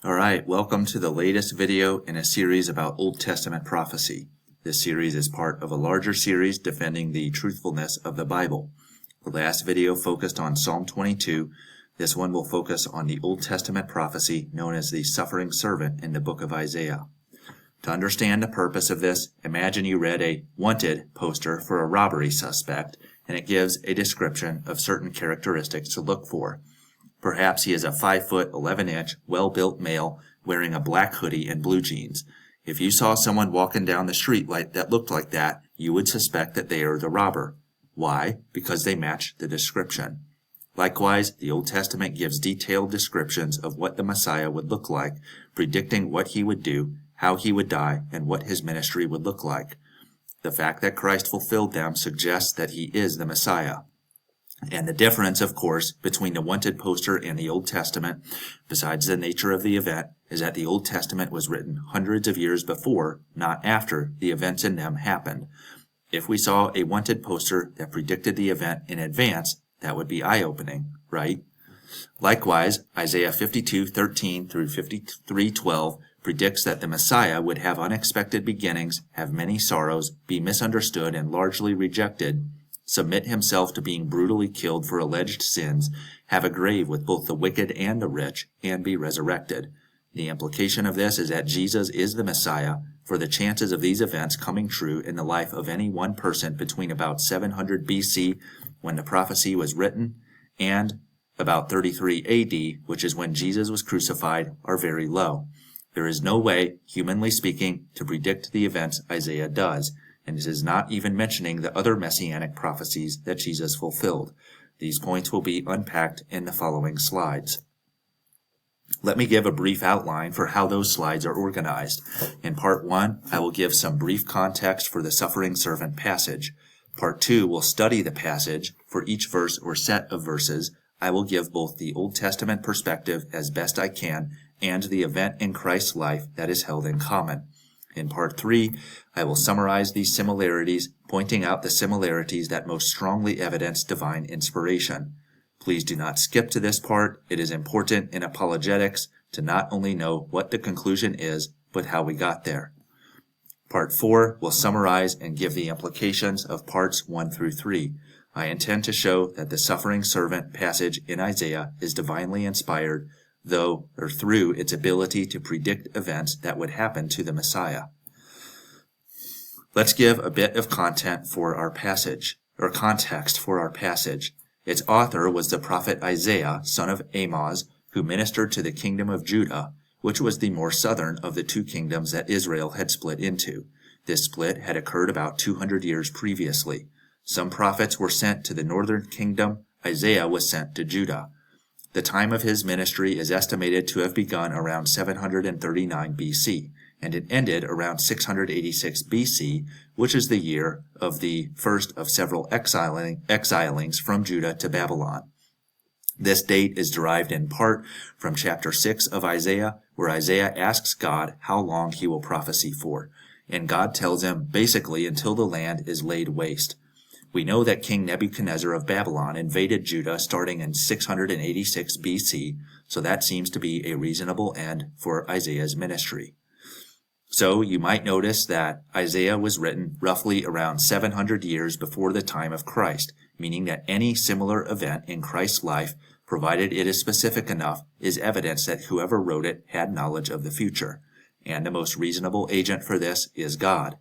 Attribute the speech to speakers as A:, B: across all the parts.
A: Alright, welcome to the latest video in a series about Old Testament prophecy. This series is part of a larger series defending the truthfulness of the Bible. The last video focused on Psalm 22. This one will focus on the Old Testament prophecy known as the suffering servant in the book of Isaiah. To understand the purpose of this, imagine you read a wanted poster for a robbery suspect, and it gives a description of certain characteristics to look for. Perhaps he is a 5 foot 11-inch, well-built male wearing a black hoodie and blue jeans. If you saw someone walking down the street that looked like that, you would suspect that they are the robber. Why? Because they match the description. Likewise, the Old Testament gives detailed descriptions of what the Messiah would look like, predicting what he would do, how he would die, and what his ministry would look like. The fact that Christ fulfilled them suggests that he is the Messiah. And the difference, of course, between the wanted poster and the Old Testament, besides the nature of the event, is that the Old Testament was written hundreds of years before, not after, the events in them happened. If we saw a wanted poster that predicted the event in advance, that would be eye-opening, right? Likewise, Isaiah 52:13 through 53:12 predicts that the Messiah would have unexpected beginnings, have many sorrows, be misunderstood and largely rejected, submit himself to being brutally killed for alleged sins, have a grave with both the wicked and the rich, and be resurrected. The implication of this is that Jesus is the Messiah, for the chances of these events coming true in the life of any one person between about 700 BC, when the prophecy was written, and about 33 AD, which is when Jesus was crucified, are very low. There is no way, humanly speaking, to predict the events Isaiah does, and it is not even mentioning the other messianic prophecies that Jesus fulfilled. These points will be unpacked in the following slides. Let me give a brief outline for how those slides are organized. In part 1, I will give some brief context for the suffering servant passage. Part 2 will study the passage. For each verse or set of verses, I will give both the Old Testament perspective as best I can and the event in Christ's life that is held in common. In part 3, I will summarize these similarities, pointing out the similarities that most strongly evidence divine inspiration. Please do not skip to this part. It is important in apologetics to not only know what the conclusion is, but how we got there. Part 4 will summarize and give the implications of parts 1 through 3. I intend to show that the suffering servant passage in Isaiah is divinely inspired, through its ability to predict events that would happen to the Messiah. Let's give a bit of context for our passage. Its author was the prophet Isaiah, son of Amoz, who ministered to the kingdom of Judah, which was the more southern of the two kingdoms that Israel had split into. This split had occurred about 200 years previously. Some prophets were sent to the northern kingdom. Isaiah was sent to Judah. The time of his ministry is estimated to have begun around 739 BC, and it ended around 686 BC, which is the year of the first of several exilings from Judah to Babylon. This date is derived in part from chapter 6 of Isaiah, where Isaiah asks God how long he will prophesy for, and God tells him basically until the land is laid waste. We know that King Nebuchadnezzar of Babylon invaded Judah starting in 686 BC, so that seems to be a reasonable end for Isaiah's ministry. So you might notice that Isaiah was written roughly around 700 years before the time of Christ, meaning that any similar event in Christ's life, provided it is specific enough, is evidence that whoever wrote it had knowledge of the future. And the most reasonable agent for this is God.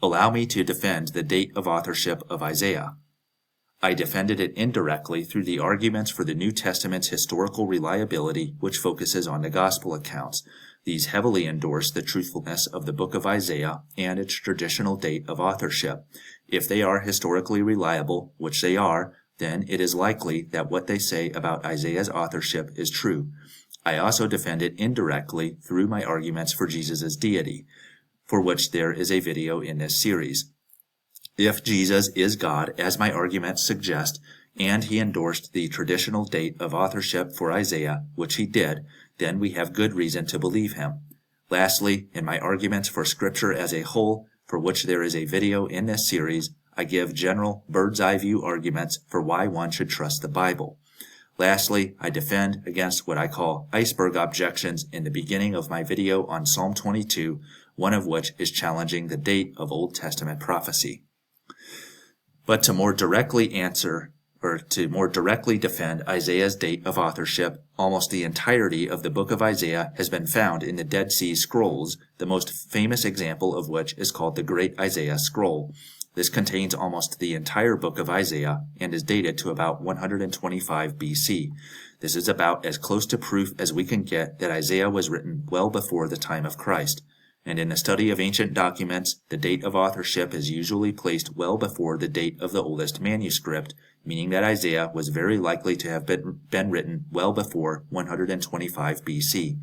A: Allow me to defend the date of authorship of Isaiah. I defended it indirectly through the arguments for the New Testament's historical reliability, which focuses on the gospel accounts. These heavily endorse the truthfulness of the book of Isaiah and its traditional date of authorship. If they are historically reliable, which they are, then it is likely that what they say about Isaiah's authorship is true. I also defend it indirectly through my arguments for Jesus' deity, for which there is a video in this series. If Jesus is God, as my arguments suggest, and he endorsed the traditional date of authorship for Isaiah, which he did, then we have good reason to believe him. Lastly, in my arguments for Scripture as a whole, for which there is a video in this series, I give general bird's-eye view arguments for why one should trust the Bible. Lastly, I defend against what I call iceberg objections in the beginning of my video on Psalm 22, one of which is challenging the date of Old Testament prophecy. But to more directly defend Isaiah's date of authorship, almost the entirety of the book of Isaiah has been found in the Dead Sea Scrolls, the most famous example of which is called the Great Isaiah Scroll. This contains almost the entire book of Isaiah and is dated to about 125 BC. This is about as close to proof as we can get that Isaiah was written well before the time of Christ. And in the study of ancient documents, the date of authorship is usually placed well before the date of the oldest manuscript, meaning that Isaiah was very likely to have been written well before 125 BC.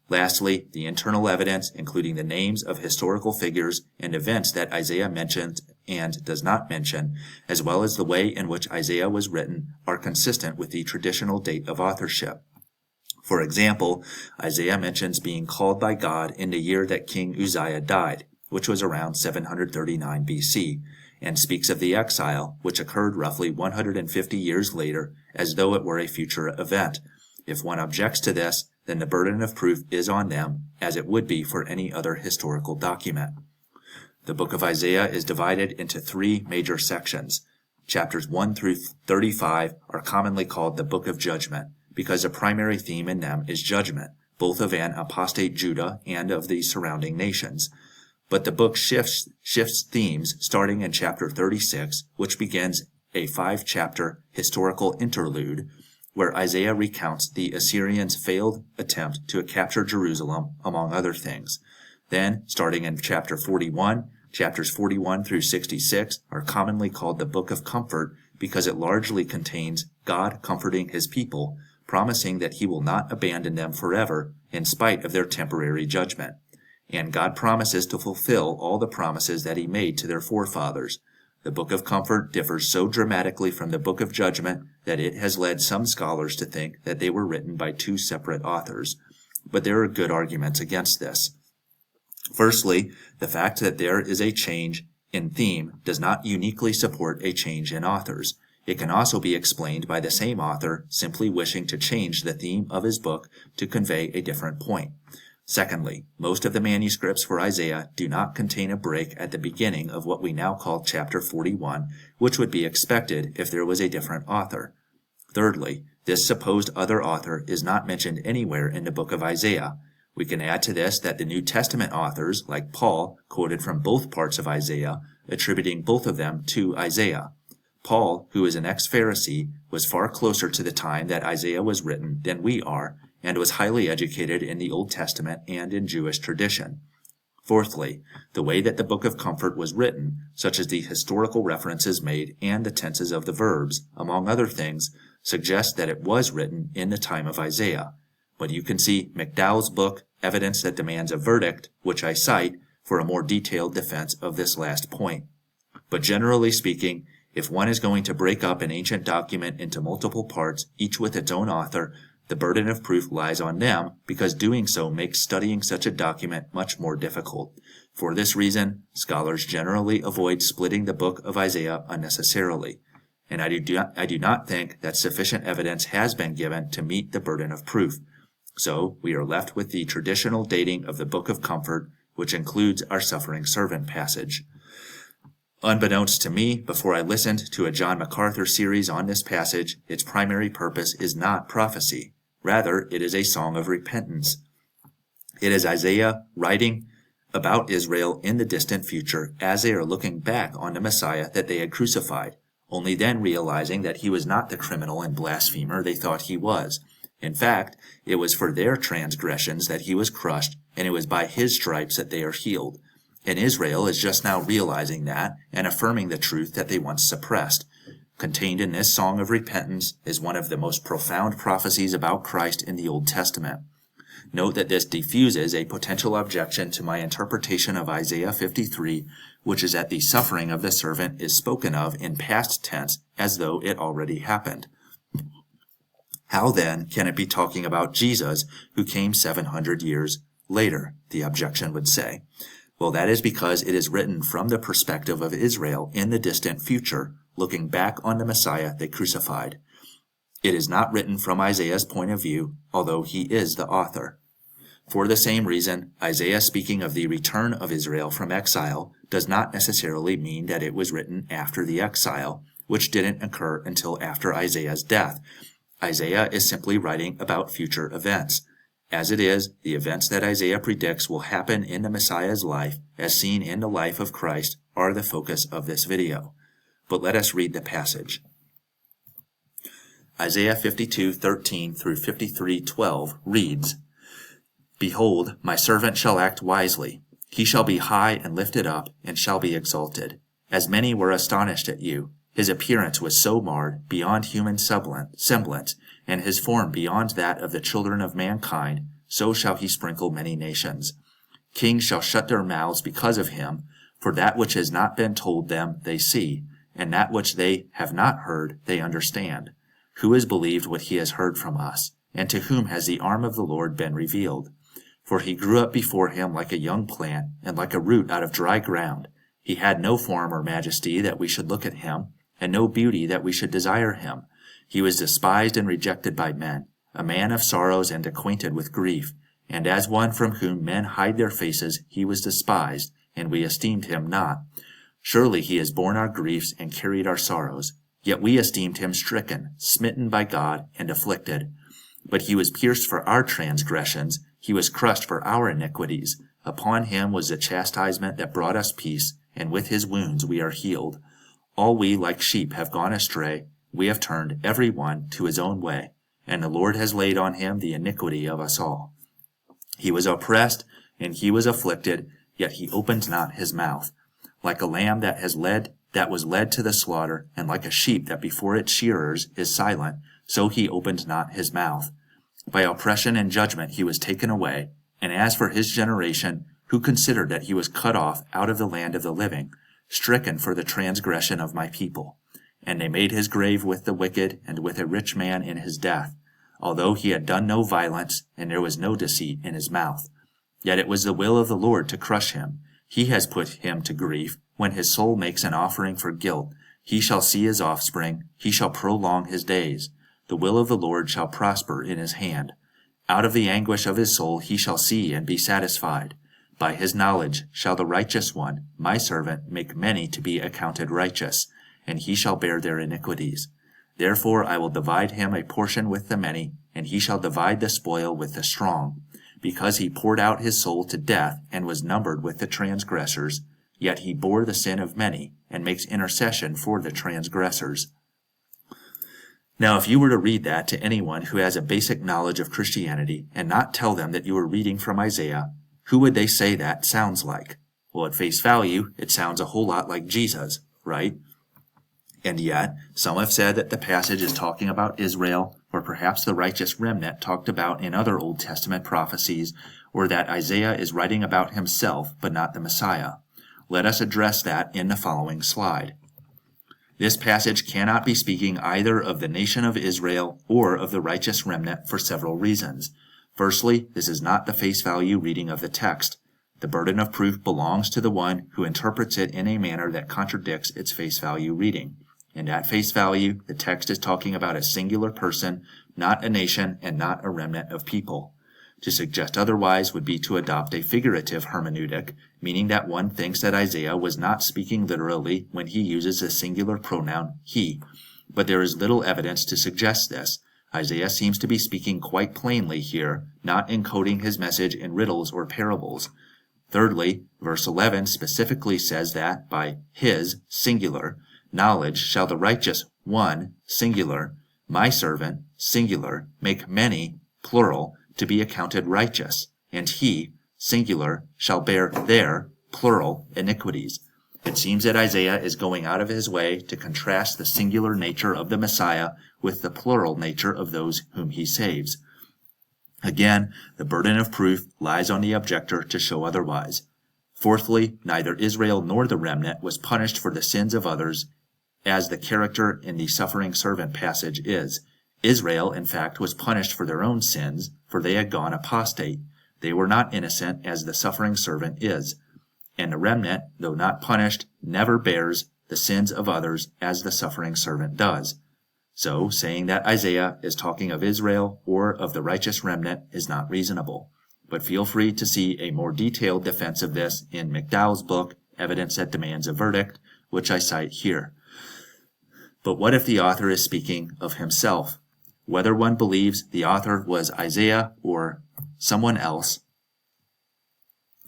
A: Lastly, the internal evidence, including the names of historical figures and events that Isaiah mentions and does not mention, as well as the way in which Isaiah was written, are consistent with the traditional date of authorship. For example, Isaiah mentions being called by God in the year that King Uzziah died, which was around 739 BC, and speaks of the exile, which occurred roughly 150 years later, as though it were a future event. If one objects to this, then the burden of proof is on them, as it would be for any other historical document. The book of Isaiah is divided into three major sections. Chapters 1 through 35 are commonly called the Book of Judgment, because a primary theme in them is judgment, both of an apostate Judah and of the surrounding nations. But the book shifts themes starting in chapter 36, which begins a 5-chapter historical interlude, where Isaiah recounts the Assyrians' failed attempt to capture Jerusalem, among other things. Then, starting in chapter 41, chapters 41 through 66 are commonly called the Book of Comfort because it largely contains God comforting his people, promising that he will not abandon them forever in spite of their temporary judgment. And God promises to fulfill all the promises that he made to their forefathers. The Book of Comfort differs so dramatically from the Book of Judgment that it has led some scholars to think that they were written by two separate authors. But there are good arguments against this. Firstly, the fact that there is a change in theme does not uniquely support a change in authors. It can also be explained by the same author simply wishing to change the theme of his book to convey a different point. Secondly, most of the manuscripts for Isaiah do not contain a break at the beginning of what we now call chapter 41, which would be expected if there was a different author. Thirdly, this supposed other author is not mentioned anywhere in the book of Isaiah. We can add to this that the New Testament authors, like Paul, quoted from both parts of Isaiah, attributing both of them to Isaiah. Paul, who is an ex-Pharisee, was far closer to the time that Isaiah was written than we are, and was highly educated in the Old Testament and in Jewish tradition. Fourthly, the way that the Book of Comfort was written, such as the historical references made and the tenses of the verbs, among other things, suggests that it was written in the time of Isaiah. But you can see McDowell's book, Evidence That Demands a Verdict, which I cite, for a more detailed defense of this last point. But generally speaking, if one is going to break up an ancient document into multiple parts, each with its own author, the burden of proof lies on them, because doing so makes studying such a document much more difficult. For this reason, scholars generally avoid splitting the book of Isaiah unnecessarily. And I do not think that sufficient evidence has been given to meet the burden of proof. So we are left with the traditional dating of the Book of Comfort, which includes our suffering servant passage. Unbeknownst to me, before I listened to a John MacArthur series on this passage, its primary purpose is not prophecy. Rather, it is a song of repentance. It is Isaiah writing about Israel in the distant future as they are looking back on the Messiah that they had crucified, only then realizing that he was not the criminal and blasphemer they thought he was. In fact, it was for their transgressions that he was crushed, and it was by his stripes that they are healed. And Israel is just now realizing that and affirming the truth that they once suppressed. Contained in this song of repentance is one of the most profound prophecies about Christ in the Old Testament. Note that this diffuses a potential objection to my interpretation of Isaiah 53, which is that the suffering of the servant is spoken of in past tense as though it already happened. How then can it be talking about Jesus, who came 700 years later, the objection would say. Well, that is because it is written from the perspective of Israel in the distant future, looking back on the Messiah they crucified. It is not written from Isaiah's point of view, although he is the author. For the same reason, Isaiah speaking of the return of Israel from exile does not necessarily mean that it was written after the exile, which didn't occur until after Isaiah's death. Isaiah is simply writing about future events. As it is, the events that Isaiah predicts will happen in the Messiah's life, as seen in the life of Christ, are the focus of this video. But let us read the passage. Isaiah 52:13 through 53:12 reads, "Behold, my servant shall act wisely. He shall be high and lifted up, and shall be exalted. As many were astonished at you, his appearance was so marred beyond human semblance, and his form beyond that of the children of mankind, so shall he sprinkle many nations. Kings shall shut their mouths because of him, for that which has not been told them they see, and that which they have not heard they understand. Who has believed what he has heard from us, and to whom has the arm of the Lord been revealed? For he grew up before him like a young plant, and like a root out of dry ground. He had no form or majesty that we should look at him, and no beauty that we should desire him. He was despised and rejected by men, a man of sorrows and acquainted with grief. And as one from whom men hide their faces, he was despised, and we esteemed him not. Surely he has borne our griefs and carried our sorrows. Yet we esteemed him stricken, smitten by God, and afflicted. But he was pierced for our transgressions, he was crushed for our iniquities. Upon him was the chastisement that brought us peace, and with his wounds we are healed. All we like sheep have gone astray, we have turned every one to his own way, and the Lord has laid on him the iniquity of us all. He was oppressed, and he was afflicted, yet he opened not his mouth. Like a lamb that was led to the slaughter, and like a sheep that before its shearers is silent, so he opened not his mouth. By oppression and judgment he was taken away. And as for his generation, who considered that he was cut off out of the land of the living, stricken for the transgression of my people. And they made his grave with the wicked, and with a rich man in his death, although he had done no violence, and there was no deceit in his mouth. Yet it was the will of the Lord to crush him. He has put him to grief. When his soul makes an offering for guilt, he shall see his offspring, he shall prolong his days. The will of the Lord shall prosper in his hand. Out of the anguish of his soul he shall see and be satisfied. By his knowledge shall the righteous one, my servant, make many to be accounted righteous, and he shall bear their iniquities. Therefore I will divide him a portion with the many, and he shall divide the spoil with the strong. Because he poured out his soul to death, and was numbered with the transgressors, yet he bore the sin of many, and makes intercession for the transgressors." Now, if you were to read that to anyone who has a basic knowledge of Christianity, and not tell them that you were reading from Isaiah, who would they say that sounds like? Well, at face value, it sounds a whole lot like Jesus, right? And yet, some have said that the passage is talking about Israel, or perhaps the righteous remnant talked about in other Old Testament prophecies, or that Isaiah is writing about himself, but not the Messiah. Let us address that in the following slide. This passage cannot be speaking either of the nation of Israel or of the righteous remnant for several reasons. Firstly, this is not the face value reading of the text. The burden of proof belongs to the one who interprets it in a manner that contradicts its face value reading. And at face value, the text is talking about a singular person, not a nation, and not a remnant of people. To suggest otherwise would be to adopt a figurative hermeneutic, meaning that one thinks that Isaiah was not speaking literally when he uses the singular pronoun he. But there is little evidence to suggest this. Isaiah seems to be speaking quite plainly here, not encoding his message in riddles or parables. Thirdly, verse 11 specifically says that by his, singular, knowledge shall the righteous one, singular, my servant, singular, make many, plural, to be accounted righteous, and he, singular, shall bear their, plural, iniquities. It seems that Isaiah is going out of his way to contrast the singular nature of the Messiah with the plural nature of those whom he saves. Again, the burden of proof lies on the objector to show otherwise. Fourthly, neither Israel nor the remnant was punished for the sins of others, as the character in the suffering servant passage is. Israel, in fact, was punished for their own sins, for they had gone apostate. They were not innocent, as the suffering servant is. And the remnant, though not punished, never bears the sins of others, as the suffering servant does. So, saying that Isaiah is talking of Israel or of the righteous remnant is not reasonable. But feel free to see a more detailed defense of this in McDowell's book, Evidence That Demands a Verdict, which I cite here. But what if the author is speaking of himself? Whether one believes the author was Isaiah or someone else,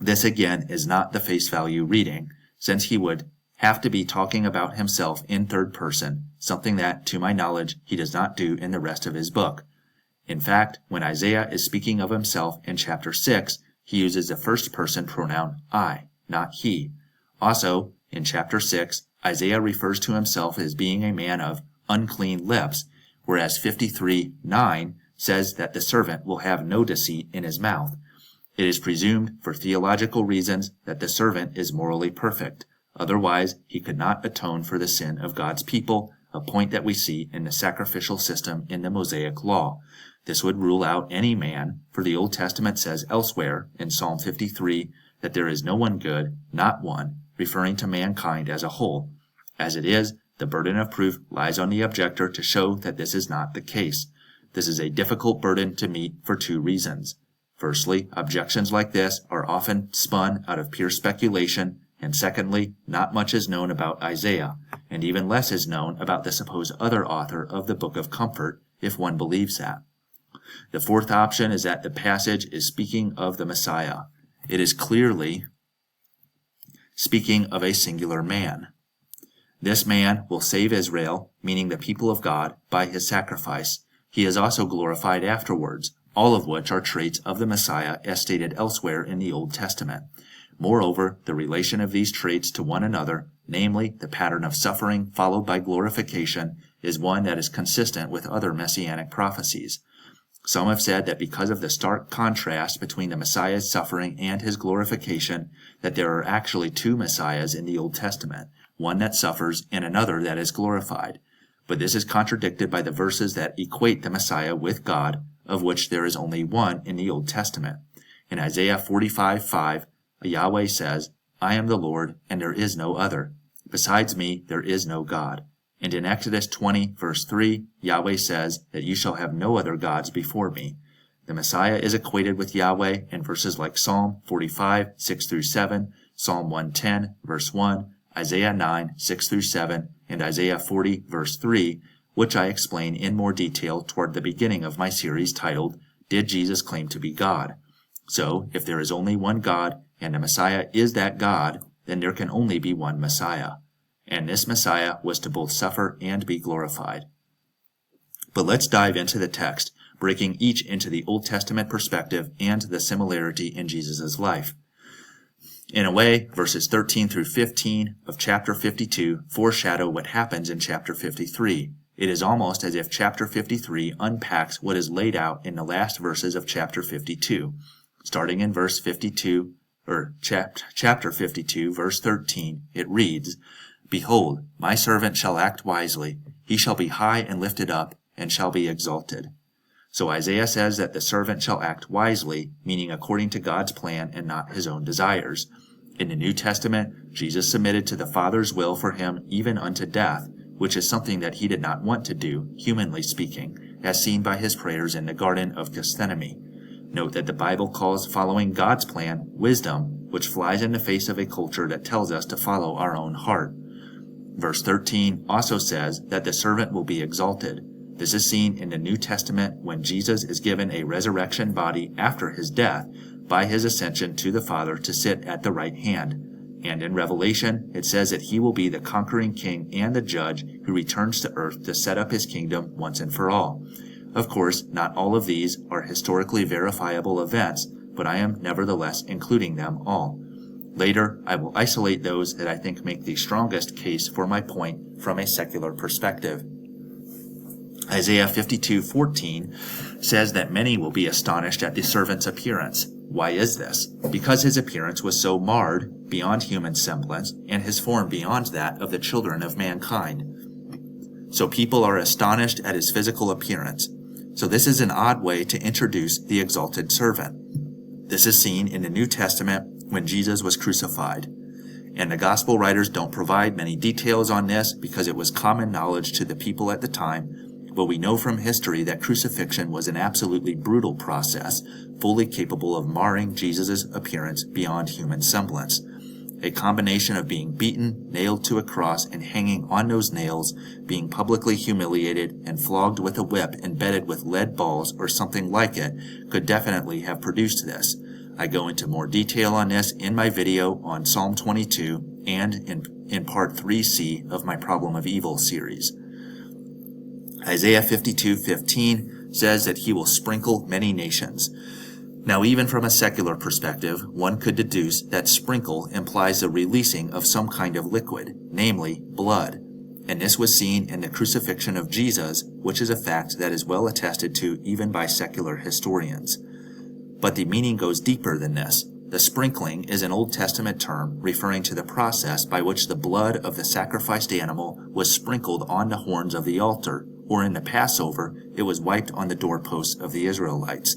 A: this again is not the face value reading, since he would have to be talking about himself in third person, something that, to my knowledge, he does not do in the rest of his book. In fact, when Isaiah is speaking of himself in chapter 6, he uses the first person pronoun I, not he. Also, in chapter 6, Isaiah refers to himself as being a man of unclean lips, whereas 53:9 says that the servant will have no deceit in his mouth. It is presumed, for theological reasons, that the servant is morally perfect. Otherwise, he could not atone for the sin of God's people, a point that we see in the sacrificial system in the Mosaic Law. This would rule out any man, for the Old Testament says elsewhere in Psalm 53 that there is no one good, not one, referring to mankind as a whole. As it is, the burden of proof lies on the objector to show that this is not the case. This is a difficult burden to meet for two reasons. Firstly, objections like this are often spun out of pure speculation, and secondly, not much is known about Isaiah, and even less is known about the supposed other author of the Book of Comfort, if one believes that. The fourth option is that the passage is speaking of the Messiah. It is clearly speaking of a singular man. This man will save Israel, meaning the people of God, by his sacrifice. He is also glorified afterwards, all of which are traits of the Messiah as stated elsewhere in the Old Testament. Moreover, the relation of these traits to one another, namely the pattern of suffering followed by glorification, is one that is consistent with other messianic prophecies. Some have said that because of the stark contrast between the Messiah's suffering and his glorification, that there are actually two Messiahs in the Old Testament, one that suffers and another that is glorified. But this is contradicted by the verses that equate the Messiah with God, of which there is only one in the Old Testament. In Isaiah 45:5, Yahweh says, I am the Lord, and there is no other. Besides me, there is no God. And in Exodus 20, verse 3, Yahweh says that you shall have no other gods before me. The Messiah is equated with Yahweh in verses like Psalm 45, 6-7, Psalm 110, verse 1, Isaiah 9, 6-7, and Isaiah 40, verse 3, which I explain in more detail toward the beginning of my series titled, Did Jesus Claim to be God? So, if there is only one God, and the Messiah is that God, then there can only be one Messiah. And this Messiah was to both suffer and be glorified. But let's dive into the text, breaking each into the Old Testament perspective and the similarity in Jesus' life. In a way, verses 13 through 15 of chapter 52 foreshadow what happens in chapter 53. It is almost as if chapter 53 unpacks what is laid out in the last verses of chapter 52. Starting in verse 52, or chapter 52, verse 13, it reads, Behold, my servant shall act wisely. He shall be high and lifted up, and shall be exalted. So Isaiah says that the servant shall act wisely, meaning according to God's plan and not his own desires. In the New Testament, Jesus submitted to the Father's will for him even unto death, which is something that he did not want to do, humanly speaking, as seen by his prayers in the Garden of Gethsemane. Note that the Bible calls following God's plan wisdom, which flies in the face of a culture that tells us to follow our own heart. Verse 13 also says that the servant will be exalted. This is seen in the New Testament when Jesus is given a resurrection body after his death by his ascension to the Father to sit at the right hand. And in Revelation, it says that he will be the conquering king and the judge who returns to earth to set up his kingdom once and for all. Of course, not all of these are historically verifiable events, but I am nevertheless including them all. Later, I will isolate those that I think make the strongest case for my point from a secular perspective. Isaiah 52:14 says that many will be astonished at the servant's appearance. Why is this? Because his appearance was so marred beyond human semblance, and his form beyond that of the children of mankind. So people are astonished at his physical appearance. So this is an odd way to introduce the exalted servant. This is seen in the New Testament when Jesus was crucified. And the gospel writers don't provide many details on this because it was common knowledge to the people at the time, but we know from history that crucifixion was an absolutely brutal process, fully capable of marring Jesus' appearance beyond human semblance. A combination of being beaten, nailed to a cross, and hanging on those nails, being publicly humiliated, and flogged with a whip embedded with lead balls or something like it could definitely have produced this. I go into more detail on this in my video on Psalm 22 and in part 3c of my Problem of Evil series. Isaiah 52:15 says that he will sprinkle many nations. Now, even from a secular perspective, one could deduce that sprinkle implies the releasing of some kind of liquid, namely blood. And this was seen in the crucifixion of Jesus, which is a fact that is well attested to even by secular historians. But the meaning goes deeper than this. The sprinkling is an Old Testament term referring to the process by which the blood of the sacrificed animal was sprinkled on the horns of the altar, or in the Passover, it was wiped on the doorposts of the Israelites.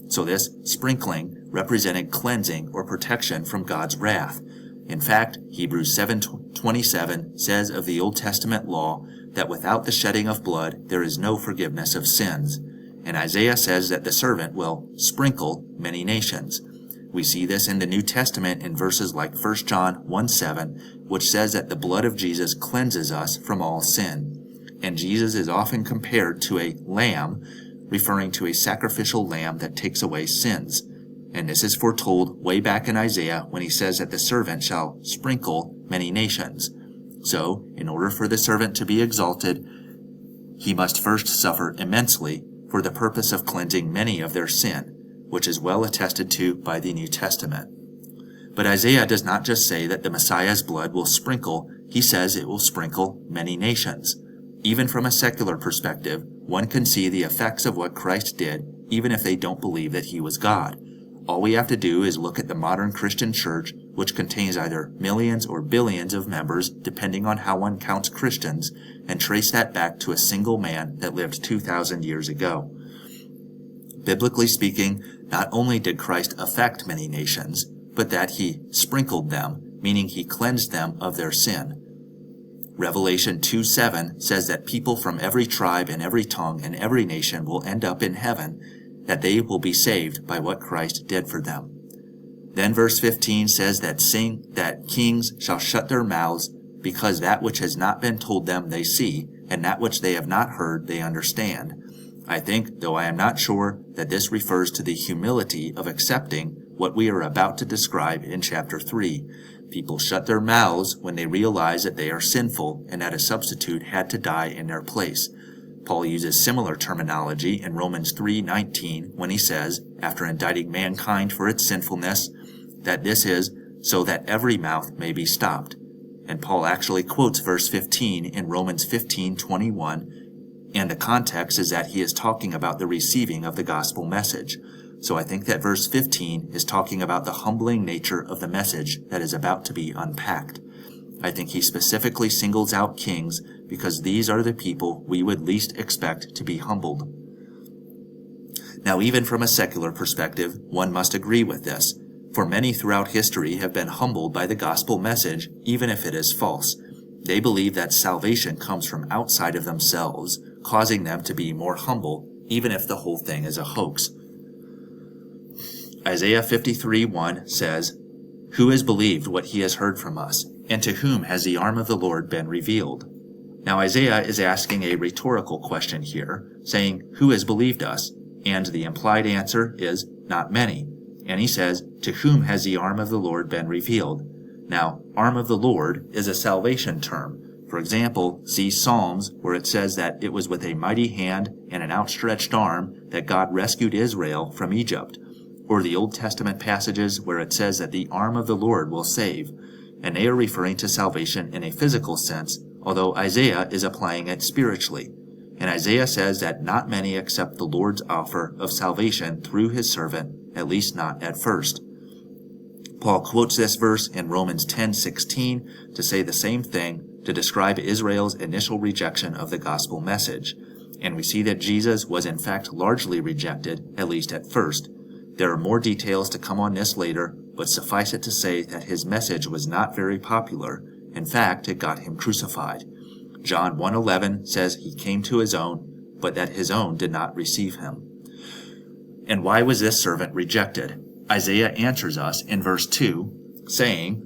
A: So this sprinkling represented cleansing or protection from God's wrath. In fact, Hebrews 7:27 says of the Old Testament law that without the shedding of blood there is no forgiveness of sins. And Isaiah says that the servant will sprinkle many nations. We see this in the New Testament in verses like 1 John 1:7, which says that the blood of Jesus cleanses us from all sin. And Jesus is often compared to a lamb, referring to a sacrificial lamb that takes away sins. And this is foretold way back in Isaiah when he says that the servant shall sprinkle many nations. So, in order for the servant to be exalted, he must first suffer immensely for the purpose of cleansing many of their sin, which is well attested to by the New Testament. But Isaiah does not just say that the Messiah's blood will sprinkle, he says it will sprinkle many nations. Even from a secular perspective, one can see the effects of what Christ did, even if they don't believe that he was God. All we have to do is look at the modern Christian church, which contains either millions or billions of members, depending on how one counts Christians, and trace that back to a single man that lived 2,000 years ago. Biblically speaking, not only did Christ affect many nations, but that he sprinkled them, meaning he cleansed them of their sin. Revelation 2:7 says that people from every tribe and every tongue and every nation will end up in heaven, that they will be saved by what Christ did for them. Then verse 15 says that kings shall shut their mouths, because that which has not been told them they see, and that which they have not heard they understand. I think, though I am not sure, that this refers to the humility of accepting what we are about to describe in chapter 3. People shut their mouths when they realize that they are sinful and that a substitute had to die in their place. Paul uses similar terminology in Romans 3:19 when he says, after indicting mankind for its sinfulness, that this is so that every mouth may be stopped. And Paul actually quotes verse 15 in Romans 15:21, and the context is that he is talking about the receiving of the gospel message. So I think that verse 15 is talking about the humbling nature of the message that is about to be unpacked. I think he specifically singles out kings because these are the people we would least expect to be humbled. Now, even from a secular perspective, one must agree with this, for many throughout history have been humbled by the gospel message, even if it is false. They believe that salvation comes from outside of themselves, causing them to be more humble, even if the whole thing is a hoax. Isaiah 53:1 says, "Who has believed what he has heard from us, and to whom has the arm of the Lord been revealed?" Now Isaiah is asking a rhetorical question here, saying, "Who has believed us?" And the implied answer is, "Not many." And he says, "To whom has the arm of the Lord been revealed?" Now, arm of the Lord is a salvation term. For example, see Psalms, where it says that it was with a mighty hand and an outstretched arm that God rescued Israel from Egypt. Or the Old Testament passages where it says that the arm of the Lord will save. And they are referring to salvation in a physical sense, although Isaiah is applying it spiritually. And Isaiah says that not many accept the Lord's offer of salvation through his servant, at least not at first. Paul quotes this verse in Romans 10:16 to say the same thing, to describe Israel's initial rejection of the gospel message. And we see that Jesus was in fact largely rejected, at least at first. There are more details to come on this later, but suffice it to say that his message was not very popular. In fact, it got him crucified. John 1:11 says he came to his own, but that his own did not receive him. And why was this servant rejected? Isaiah answers us in verse 2, saying,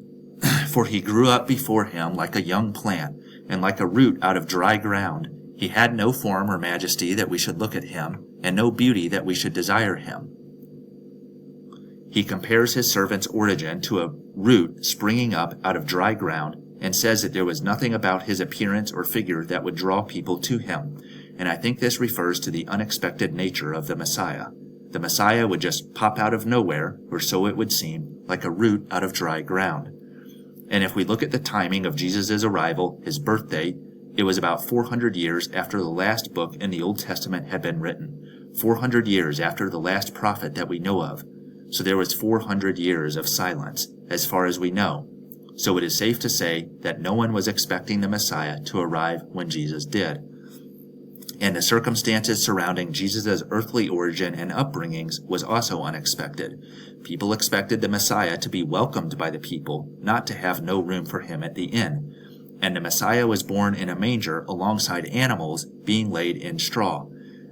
A: "For he grew up before him like a young plant, and like a root out of dry ground. He had no form or majesty that we should look at him, and no beauty that we should desire him." He compares his servant's origin to a root springing up out of dry ground, and says that there was nothing about his appearance or figure that would draw people to him. And I think this refers to the unexpected nature of the Messiah. The Messiah would just pop out of nowhere, or so it would seem, like a root out of dry ground. And if we look at the timing of Jesus' arrival, his birth date, it was about 400 years after the last book in the Old Testament had been written, 400 years after the last prophet that we know of. So there was 400 years of silence, as far as we know. So it is safe to say that no one was expecting the Messiah to arrive when Jesus did. And the circumstances surrounding Jesus' earthly origin and upbringings was also unexpected. People expected the Messiah to be welcomed by the people, not to have no room for him at the inn. And the Messiah was born in a manger alongside animals being laid in straw.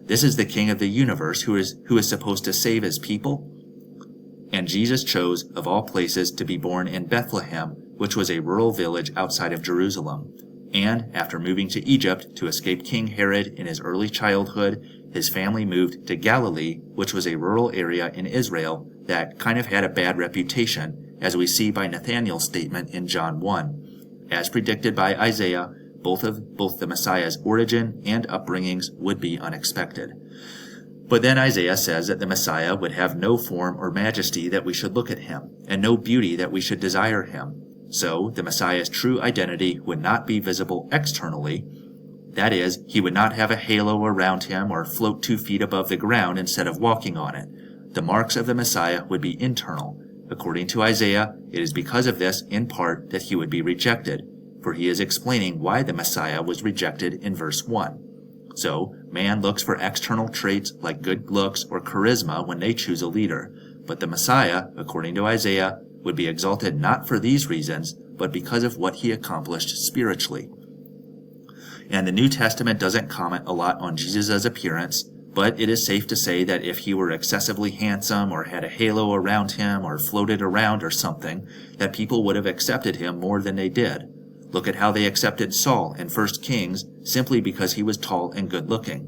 A: This is the King of the universe who is supposed to save his people. And Jesus chose, of all places, to be born in Bethlehem, which was a rural village outside of Jerusalem. And after moving to Egypt to escape King Herod in his early childhood, his family moved to Galilee, which was a rural area in Israel that kind of had a bad reputation, as we see by Nathanael's statement in John 1. As predicted by Isaiah, both the Messiah's origin and upbringings would be unexpected. But then Isaiah says that the Messiah would have no form or majesty that we should look at him, and no beauty that we should desire him. So the Messiah's true identity would not be visible externally. That is, he would not have a halo around him or float 2 feet above the ground instead of walking on it. The marks of the Messiah would be internal. According to Isaiah, it is because of this, in part, that he would be rejected, for he is explaining why the Messiah was rejected in verse 1. So, man looks for external traits like good looks or charisma when they choose a leader, but the Messiah, according to Isaiah, would be exalted not for these reasons, but because of what he accomplished spiritually. And the New Testament doesn't comment a lot on Jesus' appearance, but it is safe to say that if he were excessively handsome or had a halo around him or floated around or something, that people would have accepted him more than they did. Look at how they accepted Saul in 1 Kings simply because he was tall and good-looking.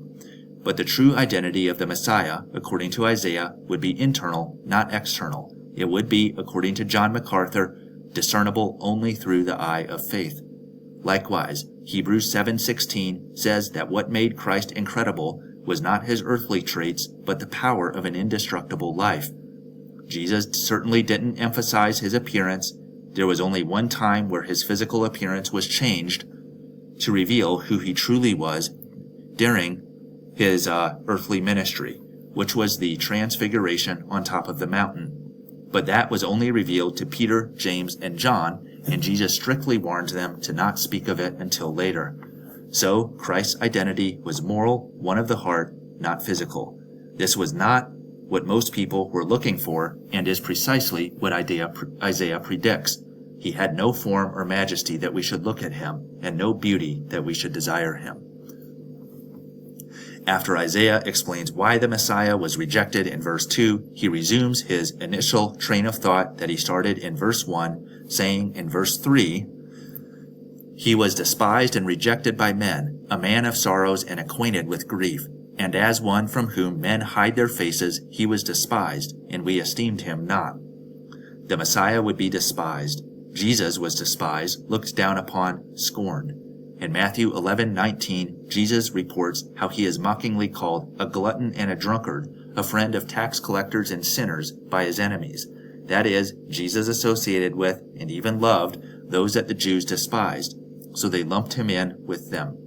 A: But the true identity of the Messiah, according to Isaiah, would be internal, not external. It would be, according to John MacArthur, discernible only through the eye of faith. Likewise, Hebrews 7:16 says that what made Christ incredible was not his earthly traits, but the power of an indestructible life. Jesus certainly didn't emphasize his appearance. There was only one time where his physical appearance was changed to reveal who he truly was during his earthly ministry, which was the transfiguration on top of the mountain. But that was only revealed to Peter, James, and John, and Jesus strictly warned them to not speak of it until later. So, Christ's identity was moral, one of the heart, not physical. This was not what most people were looking for, and is precisely what Isaiah predicts. He had no form or majesty that we should look at him, and no beauty that we should desire him. After Isaiah explains why the Messiah was rejected in verse 2, he resumes his initial train of thought that he started in verse 1, saying in verse 3, "He was despised and rejected by men, a man of sorrows and acquainted with grief. And as one from whom men hide their faces, he was despised, and we esteemed him not." The Messiah would be despised. Jesus was despised, looked down upon, scorned. In Matthew 11:19, Jesus reports how he is mockingly called a glutton and a drunkard, a friend of tax collectors and sinners, by his enemies. That is, Jesus associated with, and even loved, those that the Jews despised, so they lumped him in with them.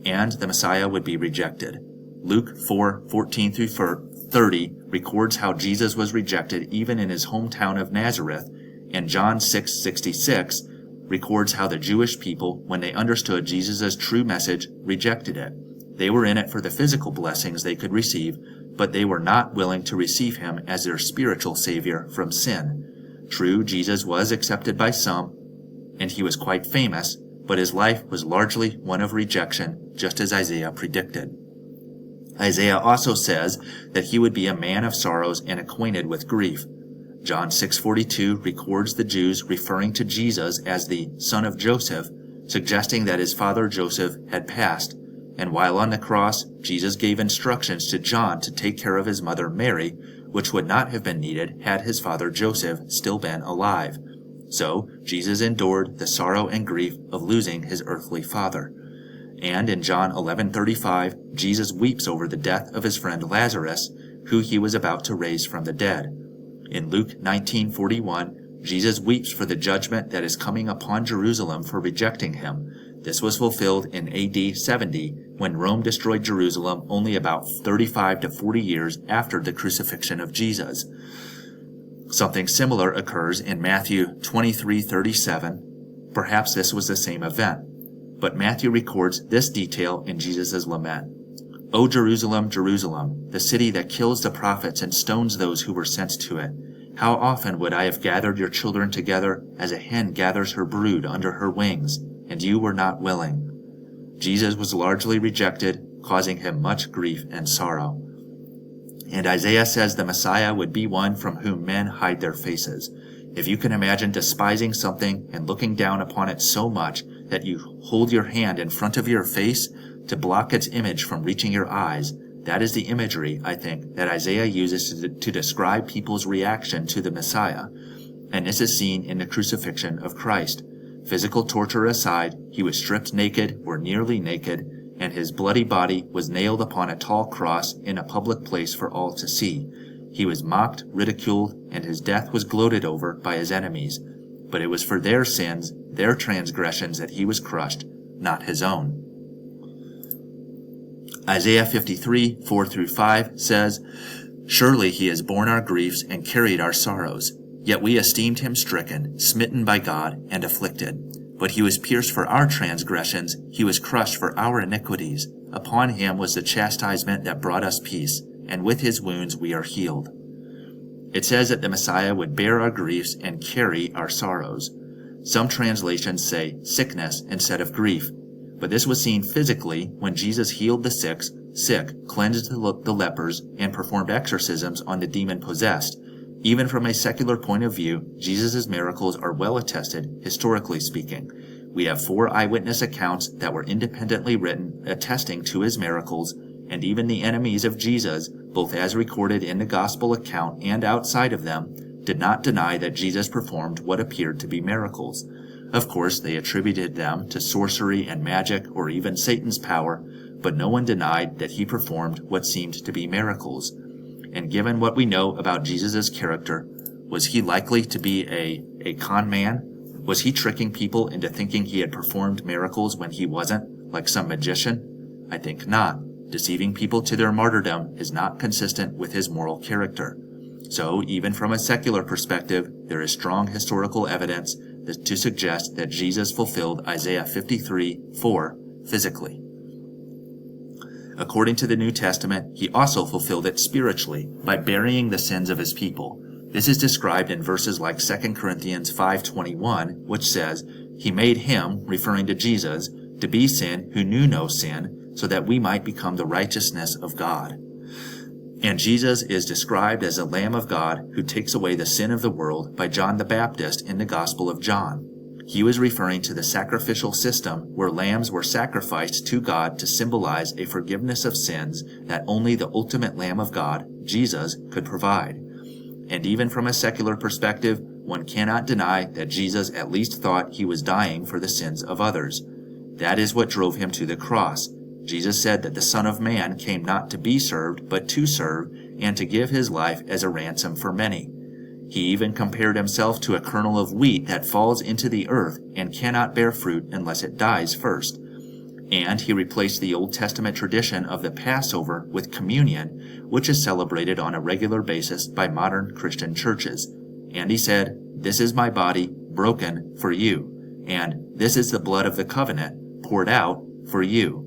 A: And the Messiah would be rejected. Luke 4:14-30 records how Jesus was rejected even in his hometown of Nazareth, and John 6:66 records how the Jewish people, when they understood Jesus' true message, rejected it. They were in it for the physical blessings they could receive, but they were not willing to receive him as their spiritual savior from sin. True, Jesus was accepted by some, and he was quite famous, but his life was largely one of rejection, just as Isaiah predicted. Isaiah also says that he would be a man of sorrows and acquainted with grief. John 6:42 records the Jews referring to Jesus as the son of Joseph, suggesting that his father Joseph had passed, and while on the cross, Jesus gave instructions to John to take care of his mother Mary, which would not have been needed had his father Joseph still been alive. So, Jesus endured the sorrow and grief of losing his earthly father. And in John 11:35, Jesus weeps over the death of his friend Lazarus, who he was about to raise from the dead. In Luke 19:41, Jesus weeps for the judgment that is coming upon Jerusalem for rejecting him. This was fulfilled in AD 70, when Rome destroyed Jerusalem only about 35 to 40 years after the crucifixion of Jesus. Something similar occurs in Matthew 23:37. Perhaps this was the same event, but Matthew records this detail in Jesus' lament. "O Jerusalem, Jerusalem, the city that kills the prophets and stones those who were sent to it. How often would I have gathered your children together as a hen gathers her brood under her wings, and you were not willing." Jesus was largely rejected, causing him much grief and sorrow. And Isaiah says the Messiah would be one from whom men hide their faces. If you can imagine despising something and looking down upon it so much that you hold your hand in front of your face to block its image from reaching your eyes, that is the imagery, I think, that Isaiah uses to describe people's reaction to the Messiah. And this is seen in the crucifixion of Christ. Physical torture aside, he was stripped naked or nearly naked, and his bloody body was nailed upon a tall cross in a public place for all to see. He was mocked, ridiculed, and his death was gloated over by his enemies. But it was for their sins, their transgressions, that he was crushed, not his own. Isaiah 53:4-5 says, "Surely he has borne our griefs and carried our sorrows. Yet we esteemed him stricken, smitten by God, and afflicted. But he was pierced for our transgressions, he was crushed for our iniquities. Upon him was the chastisement that brought us peace, and with his wounds we are healed." It says that the Messiah would bear our griefs and carry our sorrows. Some translations say sickness instead of grief, but this was seen physically when Jesus healed the sick, cleansed the lepers, and performed exorcisms on the demon-possessed. Even from a secular point of view, Jesus' miracles are well attested, historically speaking. We have 4 eyewitness accounts that were independently written attesting to his miracles, and even the enemies of Jesus, both as recorded in the gospel account and outside of them, did not deny that Jesus performed what appeared to be miracles. Of course, they attributed them to sorcery and magic or even Satan's power, but no one denied that he performed what seemed to be miracles. And given what we know about Jesus' character, was he likely to be a con man? Was he tricking people into thinking he had performed miracles when he wasn't, like some magician? I think not. Deceiving people to their martyrdom is not consistent with his moral character. So, even from a secular perspective, there is strong historical evidence to suggest that Jesus fulfilled Isaiah 53:4 physically. According to the New Testament, he also fulfilled it spiritually by burying the sins of his people. This is described in verses like 2 Corinthians 5:21, which says, "He made him," referring to Jesus, "to be sin who knew no sin, so that we might become the righteousness of God." And Jesus is described as a Lamb of God who takes away the sin of the world by John the Baptist in the Gospel of John. He was referring to the sacrificial system where lambs were sacrificed to God to symbolize a forgiveness of sins that only the ultimate Lamb of God, Jesus, could provide. And even from a secular perspective, one cannot deny that Jesus at least thought he was dying for the sins of others. That is what drove him to the cross. Jesus said that the Son of Man came not to be served, but to serve, and to give his life as a ransom for many. He even compared himself to a kernel of wheat that falls into the earth and cannot bear fruit unless it dies first. And he replaced the Old Testament tradition of the Passover with communion, which is celebrated on a regular basis by modern Christian churches. And he said, "This is my body, broken for you," and "This is the blood of the covenant, poured out for you."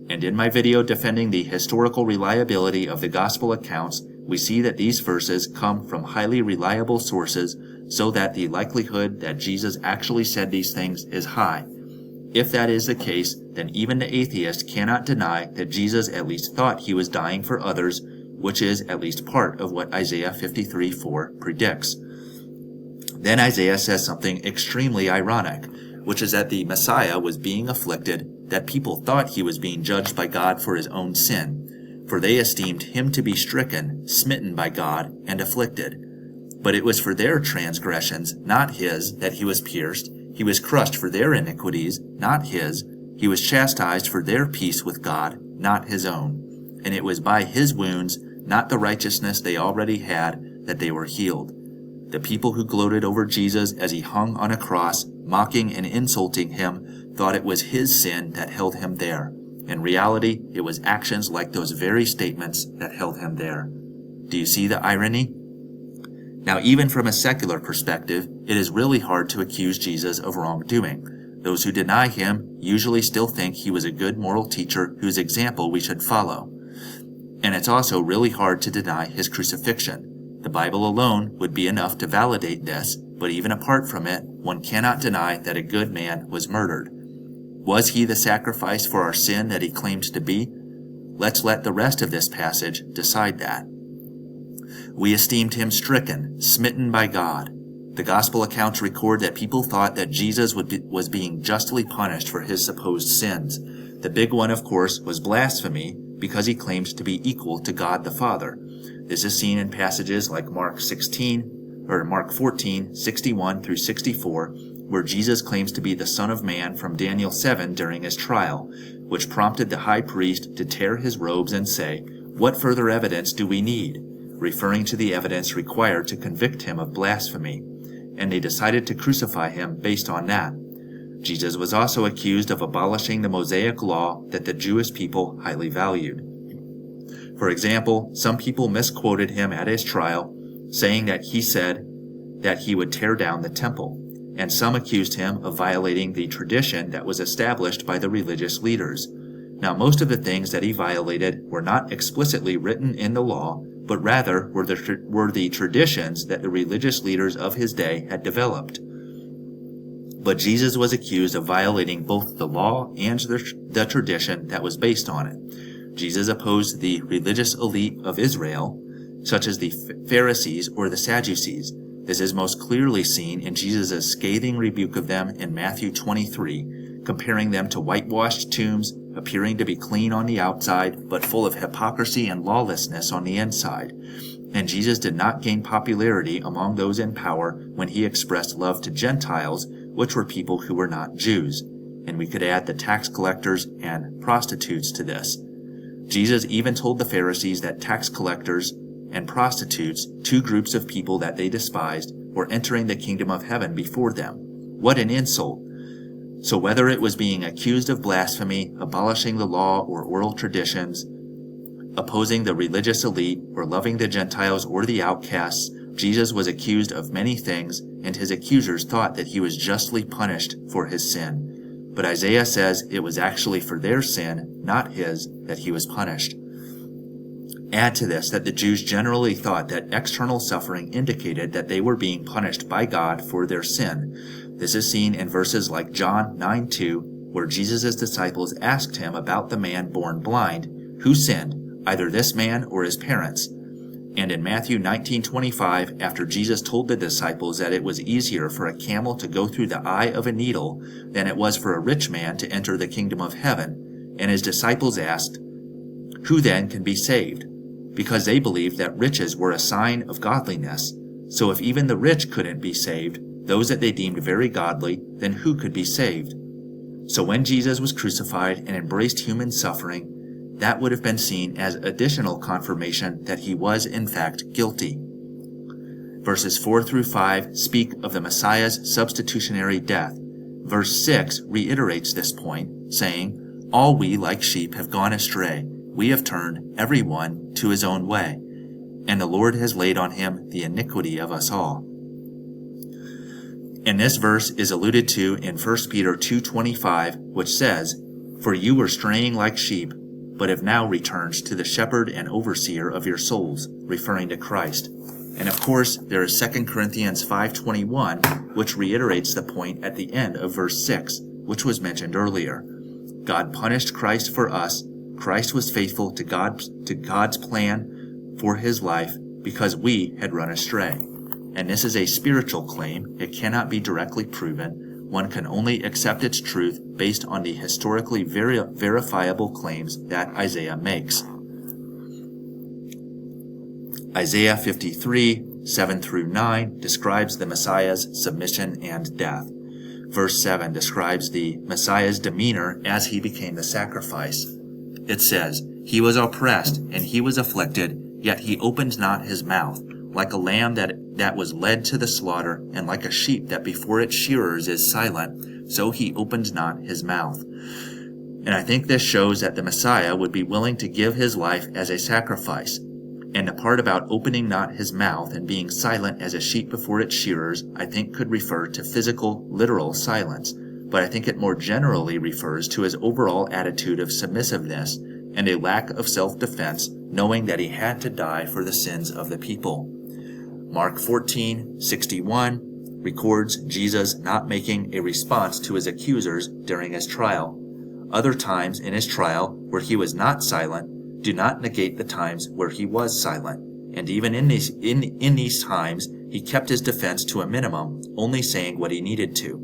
A: And in my video defending the historical reliability of the gospel accounts, we see that these verses come from highly reliable sources, so that the likelihood that Jesus actually said these things is high. If that is the case, then even the atheist cannot deny that Jesus at least thought he was dying for others, which is at least part of what Isaiah 53:4 predicts. Then Isaiah says something extremely ironic, which is that the Messiah was being afflicted, that people thought he was being judged by God for his own sin, for they esteemed him to be stricken, smitten by God, and afflicted. But it was for their transgressions, not his, that he was pierced. He was crushed for their iniquities, not his. He was chastised for their peace with God, not his own. And it was by his wounds, not the righteousness they already had, that they were healed. The people who gloated over Jesus as he hung on a cross, mocking and insulting him, thought it was his sin that held him there. In reality, it was actions like those very statements that held him there. Do you see the irony? Now, even from a secular perspective, it is really hard to accuse Jesus of wrongdoing. Those who deny him usually still think he was a good moral teacher whose example we should follow. And it's also really hard to deny his crucifixion. The Bible alone would be enough to validate this, but even apart from it, one cannot deny that a good man was murdered. Was he the sacrifice for our sin that he claimed to be? Let's let the rest of this passage decide that. We esteemed him stricken, smitten by God. The gospel accounts record that people thought that Jesus was being justly punished for his supposed sins. The big one, of course, was blasphemy, because he claimed to be equal to God the Father. This is seen in passages like Mark 14, 61 through 64, where Jesus claims to be the Son of Man from Daniel 7 during his trial, which prompted the high priest to tear his robes and say, "What further evidence do we need?" referring to the evidence required to convict him of blasphemy, and they decided to crucify him based on that. Jesus was also accused of abolishing the Mosaic law that the Jewish people highly valued. For example, some people misquoted him at his trial, saying that he said that he would tear down the temple, and some accused him of violating the tradition that was established by the religious leaders. Now, most of the things that he violated were not explicitly written in the law, but rather were the traditions that the religious leaders of his day had developed. But Jesus was accused of violating both the law and the tradition that was based on it. Jesus opposed the religious elite of Israel, such as the Pharisees or the Sadducees. This is most clearly seen in Jesus' scathing rebuke of them in Matthew 23, comparing them to whitewashed tombs, appearing to be clean on the outside, but full of hypocrisy and lawlessness on the inside. And Jesus did not gain popularity among those in power when he expressed love to Gentiles, which were people who were not Jews. And we could add the tax collectors and prostitutes to this. Jesus even told the Pharisees that tax collectors and prostitutes, two groups of people that they despised, were entering the kingdom of heaven before them. What an insult! So whether it was being accused of blasphemy, abolishing the law or oral traditions, opposing the religious elite, or loving the Gentiles or the outcasts, Jesus was accused of many things, and his accusers thought that he was justly punished for his sin. But Isaiah says it was actually for their sin, not his, that he was punished. Add to this that the Jews generally thought that external suffering indicated that they were being punished by God for their sin. This is seen in verses like John 9:2, where Jesus' disciples asked him about the man born blind, who sinned, either this man or his parents. And in Matthew 19:25, after Jesus told the disciples that it was easier for a camel to go through the eye of a needle than it was for a rich man to enter the kingdom of heaven, and his disciples asked, "Who then can be saved?" Because they believed that riches were a sign of godliness. So if even the rich couldn't be saved, those that they deemed very godly, then who could be saved? So when Jesus was crucified and embraced human suffering, that would have been seen as additional confirmation that he was in fact guilty. Verses 4 through 5 speak of the Messiah's substitutionary death. Verse 6 reiterates this point, saying, "All we like sheep have gone astray. We have turned every one to his own way, and the Lord has laid on him the iniquity of us all." And this verse is alluded to in 1 Peter 2:25, which says, "For you were straying like sheep, but have now returned to the shepherd and overseer of your souls," referring to Christ. And of course, there is 2 Corinthians 5:21, which reiterates the point at the end of verse 6, which was mentioned earlier. God punished Christ for us. Christ was faithful to God's plan for his life because we had run astray. And this is a spiritual claim. It cannot be directly proven. One can only accept its truth based on the historically verifiable claims that Isaiah makes. Isaiah 53, 7 through 9 describes the Messiah's submission and death. Verse 7 describes the Messiah's demeanor as he became the sacrifice. It says, "He was oppressed and he was afflicted, yet he opened not his mouth. Like a lamb that was led to the slaughter, and like a sheep that before its shearers is silent, so he opened not his mouth." And I think this shows that the Messiah would be willing to give his life as a sacrifice. And the part about opening not his mouth and being silent as a sheep before its shearers, I think could refer to physical, literal silence. But I think it more generally refers to his overall attitude of submissiveness and a lack of self-defense, knowing that he had to die for the sins of the people. Mark 14:61 records Jesus not making a response to his accusers during his trial. Other times in his trial where he was not silent do not negate the times where he was silent. And even in these times, he kept his defense to a minimum, only saying what he needed to.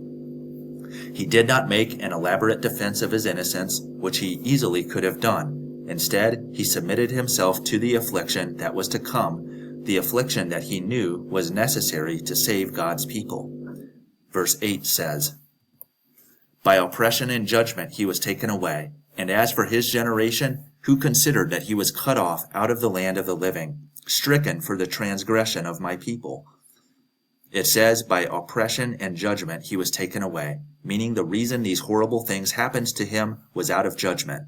A: He did not make an elaborate defense of his innocence, which he easily could have done. Instead, he submitted himself to the affliction that was to come, the affliction that he knew was necessary to save God's people. Verse 8 says, "By oppression and judgment he was taken away. And as for his generation, who considered that he was cut off out of the land of the living, stricken for the transgression of my people." It says, by oppression and judgment he was taken away, meaning the reason these horrible things happened to him was out of judgment.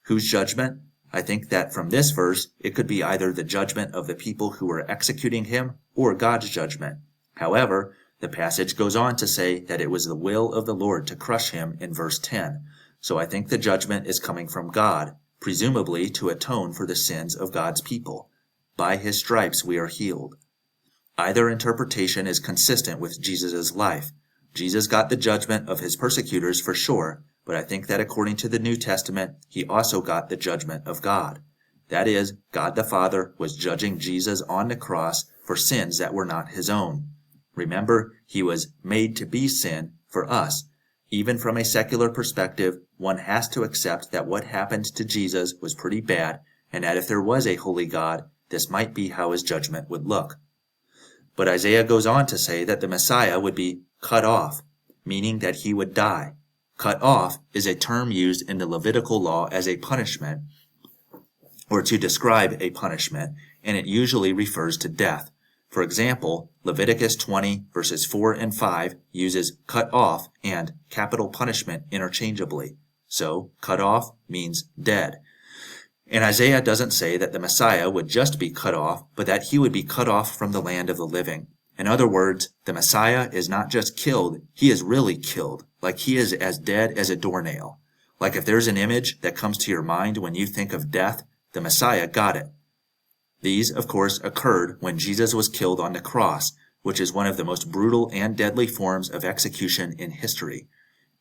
A: Whose judgment? I think that from this verse, it could be either the judgment of the people who were executing him or God's judgment. However, the passage goes on to say that it was the will of the Lord to crush him in verse 10. So I think the judgment is coming from God, presumably to atone for the sins of God's people. By his stripes we are healed. Either interpretation is consistent with Jesus' life. Jesus got the judgment of his persecutors for sure, but I think that according to the New Testament, he also got the judgment of God. That is, God the Father was judging Jesus on the cross for sins that were not his own. Remember, he was made to be sin for us. Even from a secular perspective, one has to accept that what happened to Jesus was pretty bad, and that if there was a holy God, this might be how his judgment would look. But Isaiah goes on to say that the Messiah would be cut off, meaning that he would die. Cut off is a term used in the Levitical law as a punishment, or to describe a punishment, and it usually refers to death. For example, Leviticus 20 verses 4 and 5 uses cut off and capital punishment interchangeably. So, cut off means dead. And Isaiah doesn't say that the Messiah would just be cut off, but that he would be cut off from the land of the living. In other words, the Messiah is not just killed, he is really killed, like he is as dead as a doornail. Like if there's an image that comes to your mind when you think of death, the Messiah got it. These, of course, occurred when Jesus was killed on the cross, which is one of the most brutal and deadly forms of execution in history.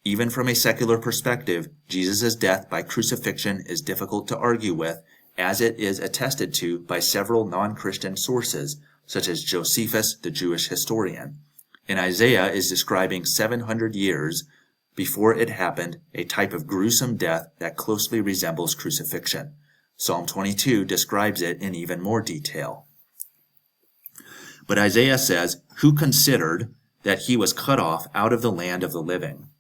A: Even from a secular perspective, Jesus' death by crucifixion is difficult to argue with, as it is attested to by several non-Christian sources, such as Josephus, the Jewish historian. And Isaiah is describing 700 years before it happened, a type of gruesome death that closely resembles crucifixion. Psalm 22 describes it in even more detail. But Isaiah says, "Who considered that he was cut off out of the land of the living,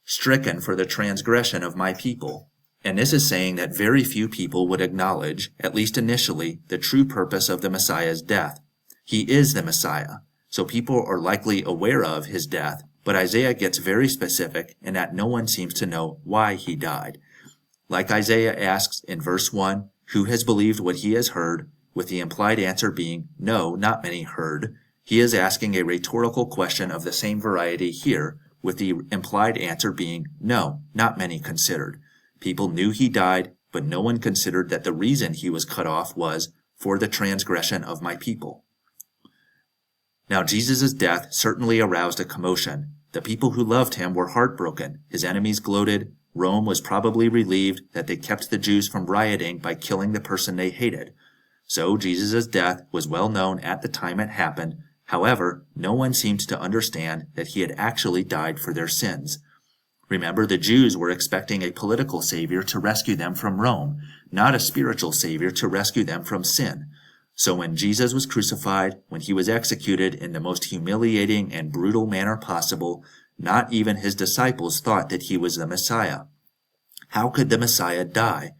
A: stricken for the transgression of my people." And this is saying that very few people would acknowledge, at least initially, the true purpose of the Messiah's death. He is the Messiah, so people are likely aware of his death, but Isaiah gets very specific in that no one seems to know why he died. Like Isaiah asks in verse 1, who has believed what he has heard, with the implied answer being, no, not many heard, he is asking a rhetorical question of the same variety here, with the implied answer being, no, not many considered. People knew he died, but no one considered that the reason he was cut off was for the transgression of my people. Now, Jesus' death certainly aroused a commotion. The people who loved him were heartbroken. His enemies gloated. Rome was probably relieved that they kept the Jews from rioting by killing the person they hated. So Jesus' death was well known at the time it happened. However, no one seemed to understand that he had actually died for their sins. Remember, the Jews were expecting a political savior to rescue them from Rome, not a spiritual savior to rescue them from sin. So when Jesus was crucified, when he was executed in the most humiliating and brutal manner possible, not even his disciples thought that he was the Messiah. How could the Messiah die?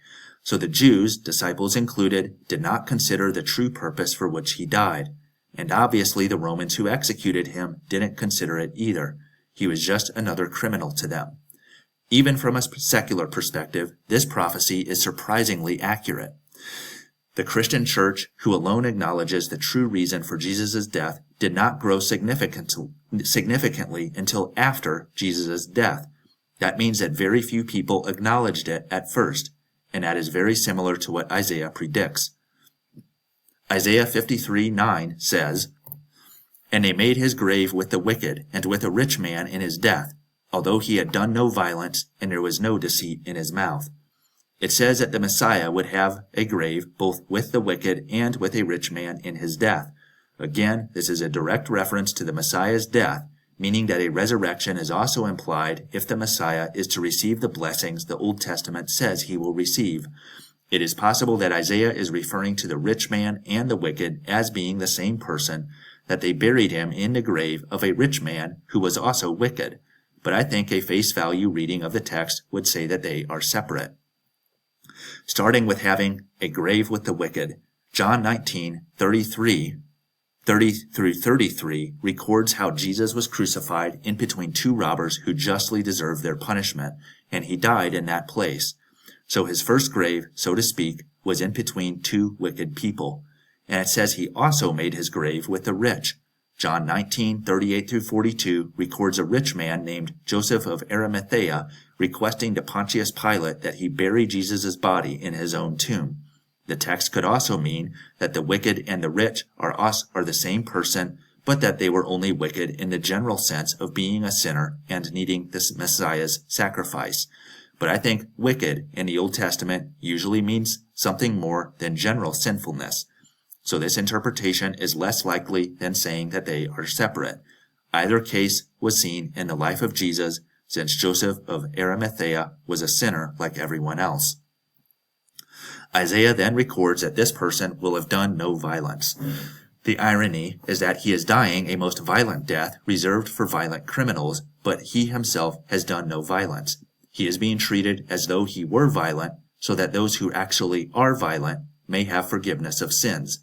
A: So the Jews, disciples included, did not consider the true purpose for which he died. And obviously the Romans who executed him didn't consider it either. He was just another criminal to them. Even from a secular perspective, this prophecy is surprisingly accurate. The Christian church, who alone acknowledges the true reason for Jesus' death, did not grow significantly until after Jesus' death. That means that very few people acknowledged it at first, and that is very similar to what Isaiah predicts. Isaiah 53:9 says, "And they made his grave with the wicked, and with a rich man in his death, although he had done no violence, and there was no deceit in his mouth." It says that the Messiah would have a grave both with the wicked and with a rich man in his death. Again, this is a direct reference to the Messiah's death, meaning that a resurrection is also implied if the Messiah is to receive the blessings the Old Testament says he will receive. It is possible that Isaiah is referring to the rich man and the wicked as being the same person, that they buried him in the grave of a rich man who was also wicked. But I think a face value reading of the text would say that they are separate. Starting with having a grave with the wicked, John 19:30 through 33 records how Jesus was crucified in between two robbers who justly deserved their punishment, and he died in that place. So his first grave, so to speak, was in between two wicked people. And it says he also made his grave with the rich. John 19:38 through 42 records a rich man named Joseph of Arimathea requesting to Pontius Pilate that he bury Jesus' body in his own tomb. The text could also mean that the wicked and the rich are the same person, but that they were only wicked in the general sense of being a sinner and needing the Messiah's sacrifice. But I think wicked in the Old Testament usually means something more than general sinfulness. So this interpretation is less likely than saying that they are separate. Either case was seen in the life of Jesus, since Joseph of Arimathea was a sinner like everyone else. Isaiah then records that this person will have done no violence. The irony is that he is dying a most violent death reserved for violent criminals, but he himself has done no violence. He is being treated as though he were violent, so that those who actually are violent may have forgiveness of sins.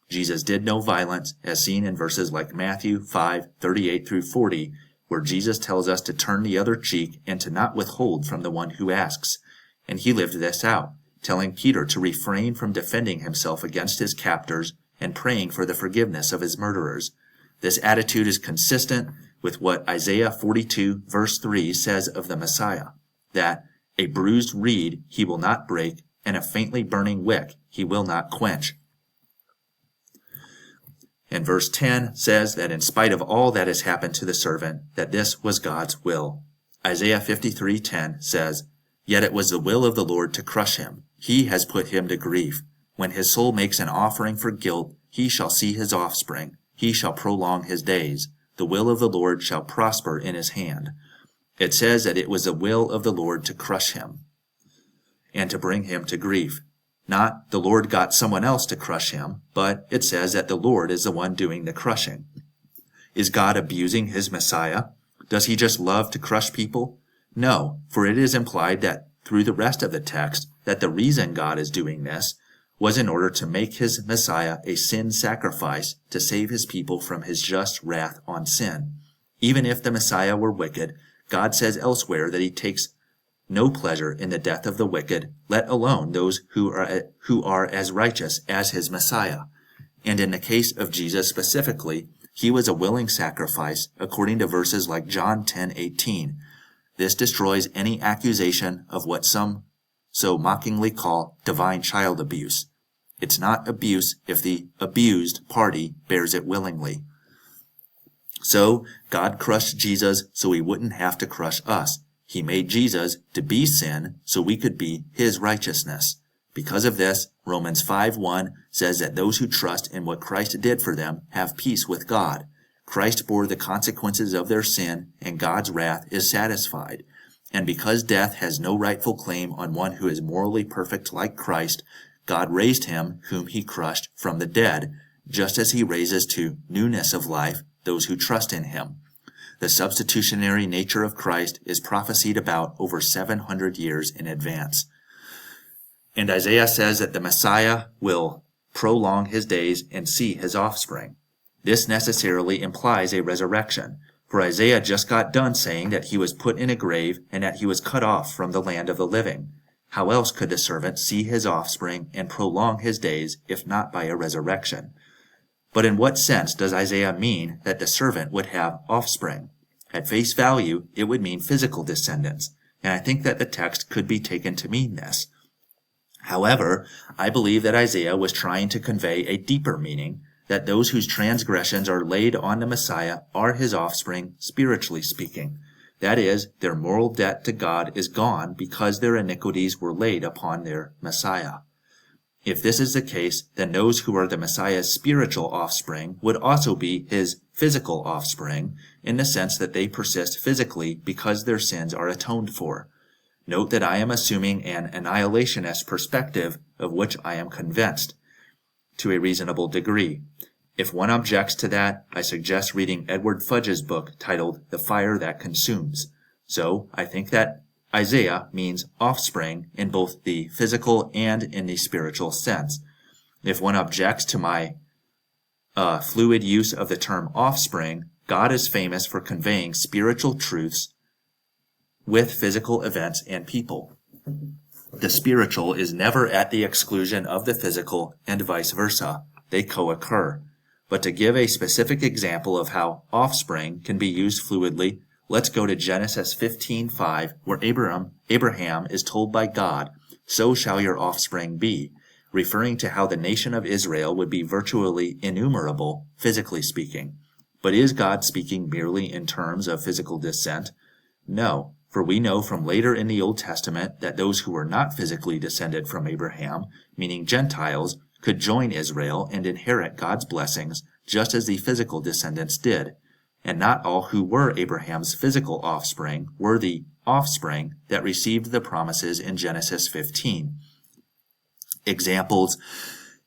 A: Jesus did no violence, as seen in verses like Matthew 5:38 through 40, where Jesus tells us to turn the other cheek and to not withhold from the one who asks. And he lived this out, telling Peter to refrain from defending himself against his captors and praying for the forgiveness of his murderers. This attitude is consistent with what Isaiah 42 verse 3 says of the Messiah, that a bruised reed he will not break, and a faintly burning wick he will not quench. And verse 10 says that in spite of all that has happened to the servant, that this was God's will. Isaiah 53:10 says, "Yet it was the will of the Lord to crush him. He has put him to grief. When his soul makes an offering for guilt, he shall see his offspring. He shall prolong his days. The will of the Lord shall prosper in his hand." It says that it was the will of the Lord to crush him and to bring him to grief. Not the Lord got someone else to crush him, but it says that the Lord is the one doing the crushing. Is God abusing his Messiah? Does he just love to crush people? No, for it is implied that through the rest of the text that the reason God is doing this was in order to make his Messiah a sin sacrifice to save his people from his just wrath on sin. Even if the Messiah were wicked, God says elsewhere that he takes no pleasure in the death of the wicked, let alone those who are as righteous as his Messiah. And in the case of Jesus specifically, he was a willing sacrifice, according to verses like John 10:18. This destroys any accusation of what some so mockingly call divine child abuse. It's not abuse if the abused party bears it willingly. So God crushed Jesus so he wouldn't have to crush us. He made Jesus to be sin so we could be his righteousness. Because of this, Romans 5:1 says that those who trust in what Christ did for them have peace with God. Christ bore the consequences of their sin, and God's wrath is satisfied. And because death has no rightful claim on one who is morally perfect like Christ, God raised him whom he crushed from the dead, just as he raises to newness of life those who trust in him. The substitutionary nature of Christ is prophesied about over 700 years in advance. And Isaiah says that the Messiah will prolong his days and see his offspring. This necessarily implies a resurrection, for Isaiah just got done saying that he was put in a grave and that he was cut off from the land of the living. How else could the servant see his offspring and prolong his days if not by a resurrection? But in what sense does Isaiah mean that the servant would have offspring? At face value, it would mean physical descendants, and I think that the text could be taken to mean this. However, I believe that Isaiah was trying to convey a deeper meaning, that those whose transgressions are laid on the Messiah are his offspring, spiritually speaking. That is, their moral debt to God is gone because their iniquities were laid upon their Messiah. If this is the case, then those who are the Messiah's spiritual offspring would also be his physical offspring, in the sense that they persist physically because their sins are atoned for. Note that I am assuming an annihilationist perspective of which I am convinced to a reasonable degree. If one objects to that, I suggest reading Edward Fudge's book titled The Fire That Consumes. So I think that Isaiah means offspring in both the physical and in the spiritual sense. If one objects to my fluid use of the term offspring, God is famous for conveying spiritual truths with physical events and people. The spiritual is never at the exclusion of the physical and vice versa. They co-occur. But to give a specific example of how offspring can be used fluidly, let's go to Genesis 15:5, where Abraham is told by God, "So shall your offspring be," referring to how the nation of Israel would be virtually innumerable, physically speaking. But is God speaking merely in terms of physical descent? No, for we know from later in the Old Testament that those who were not physically descended from Abraham, meaning Gentiles, could join Israel and inherit God's blessings just as the physical descendants did. And not all who were Abraham's physical offspring were the offspring that received the promises in Genesis 15. Examples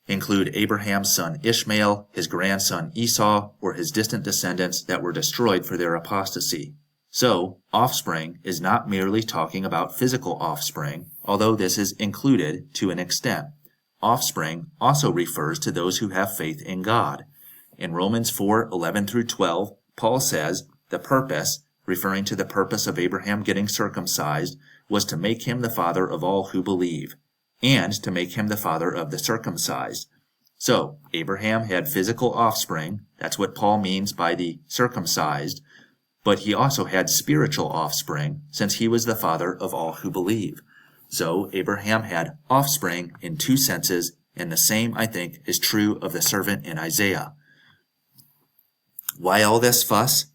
A: include Abraham's son Ishmael, his grandson Esau, or his distant descendants that were destroyed for their apostasy. So, offspring is not merely talking about physical offspring, although this is included to an extent. Offspring also refers to those who have faith in God. In Romans 4:11-12, Paul says, the purpose, referring to the purpose of Abraham getting circumcised, was to make him the father of all who believe, and to make him the father of the circumcised. So, Abraham had physical offspring, that's what Paul means by the circumcised, but he also had spiritual offspring, since he was the father of all who believe. So, Abraham had offspring in two senses, and the same, I think, is true of the servant in Isaiah. Why all this fuss?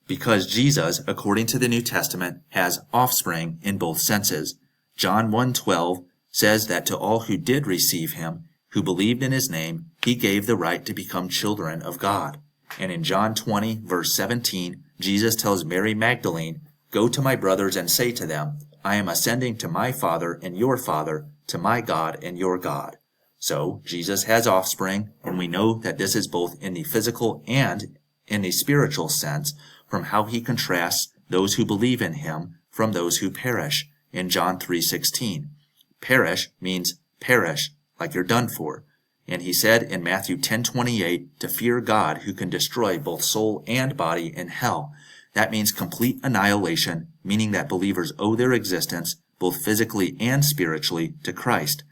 A: Because Jesus, according to the New Testament, has offspring in both senses. John 1:12 says that to all who did receive him, who believed in his name, he gave the right to become children of God. And in John 20:17, Jesus tells Mary Magdalene, "Go to my brothers and say to them, I am ascending to my Father and your Father, to my God and your God." So, Jesus has offspring, and we know that this is both in the physical and in the spiritual sense from how he contrasts those who believe in him from those who perish in John 3:16. Perish means perish, like you're done for. And he said in Matthew 10:28 to fear God who can destroy both soul and body in hell. That means complete annihilation, meaning that believers owe their existence, both physically and spiritually, to Christ.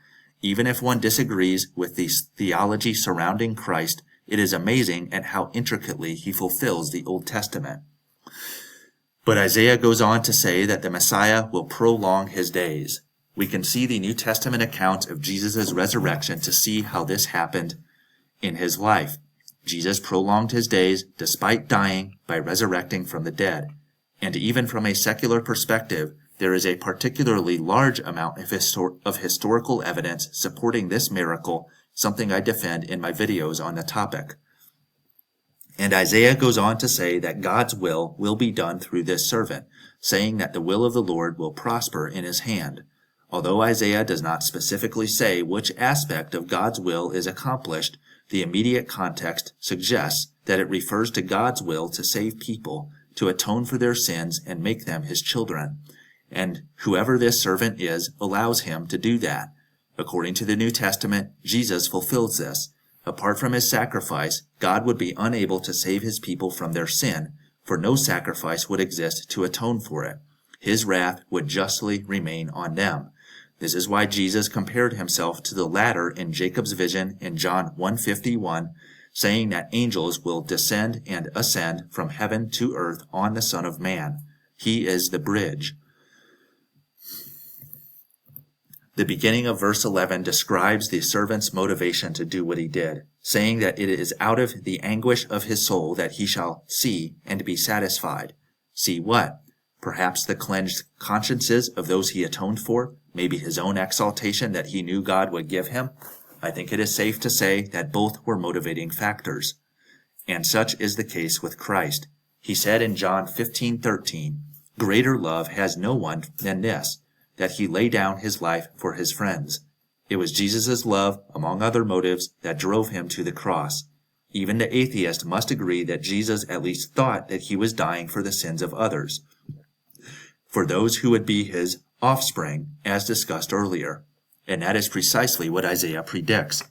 A: Even if one disagrees with the theology surrounding Christ, it is amazing at how intricately he fulfills the Old Testament. But Isaiah goes on to say that the Messiah will prolong his days. We can see the New Testament account of Jesus' resurrection to see how this happened in his life. Jesus prolonged his days despite dying by resurrecting from the dead. And even from a secular perspective, there is a particularly large amount of historical evidence supporting this miracle, something I defend in my videos on the topic. And Isaiah goes on to say that God's will be done through this servant, saying that the will of the Lord will prosper in his hand. Although Isaiah does not specifically say which aspect of God's will is accomplished, the immediate context suggests that it refers to God's will to save people, to atone for their sins and make them his children. And whoever this servant is allows him to do that. According to the New Testament, Jesus fulfills this. Apart from his sacrifice, God would be unable to save his people from their sin, for no sacrifice would exist to atone for it. His wrath would justly remain on them. This is why Jesus compared himself to the ladder in Jacob's vision in John 1:51, saying that angels will descend and ascend from heaven to earth on the Son of Man. He is the bridge. The beginning of verse 11 describes the servant's motivation to do what he did, saying that it is out of the anguish of his soul that he shall see and be satisfied. See what? Perhaps the cleansed consciences of those he atoned for, maybe his own exaltation that he knew God would give him. I think it is safe to say that both were motivating factors. And such is the case with Christ. He said in John 15:13, "Greater love has no one than this, that he lay down his life for his friends." It was Jesus' love, among other motives, that drove him to the cross. Even the atheist must agree that Jesus at least thought that he was dying for the sins of others, for those who would be his offspring, as discussed earlier. And that is precisely what Isaiah predicts.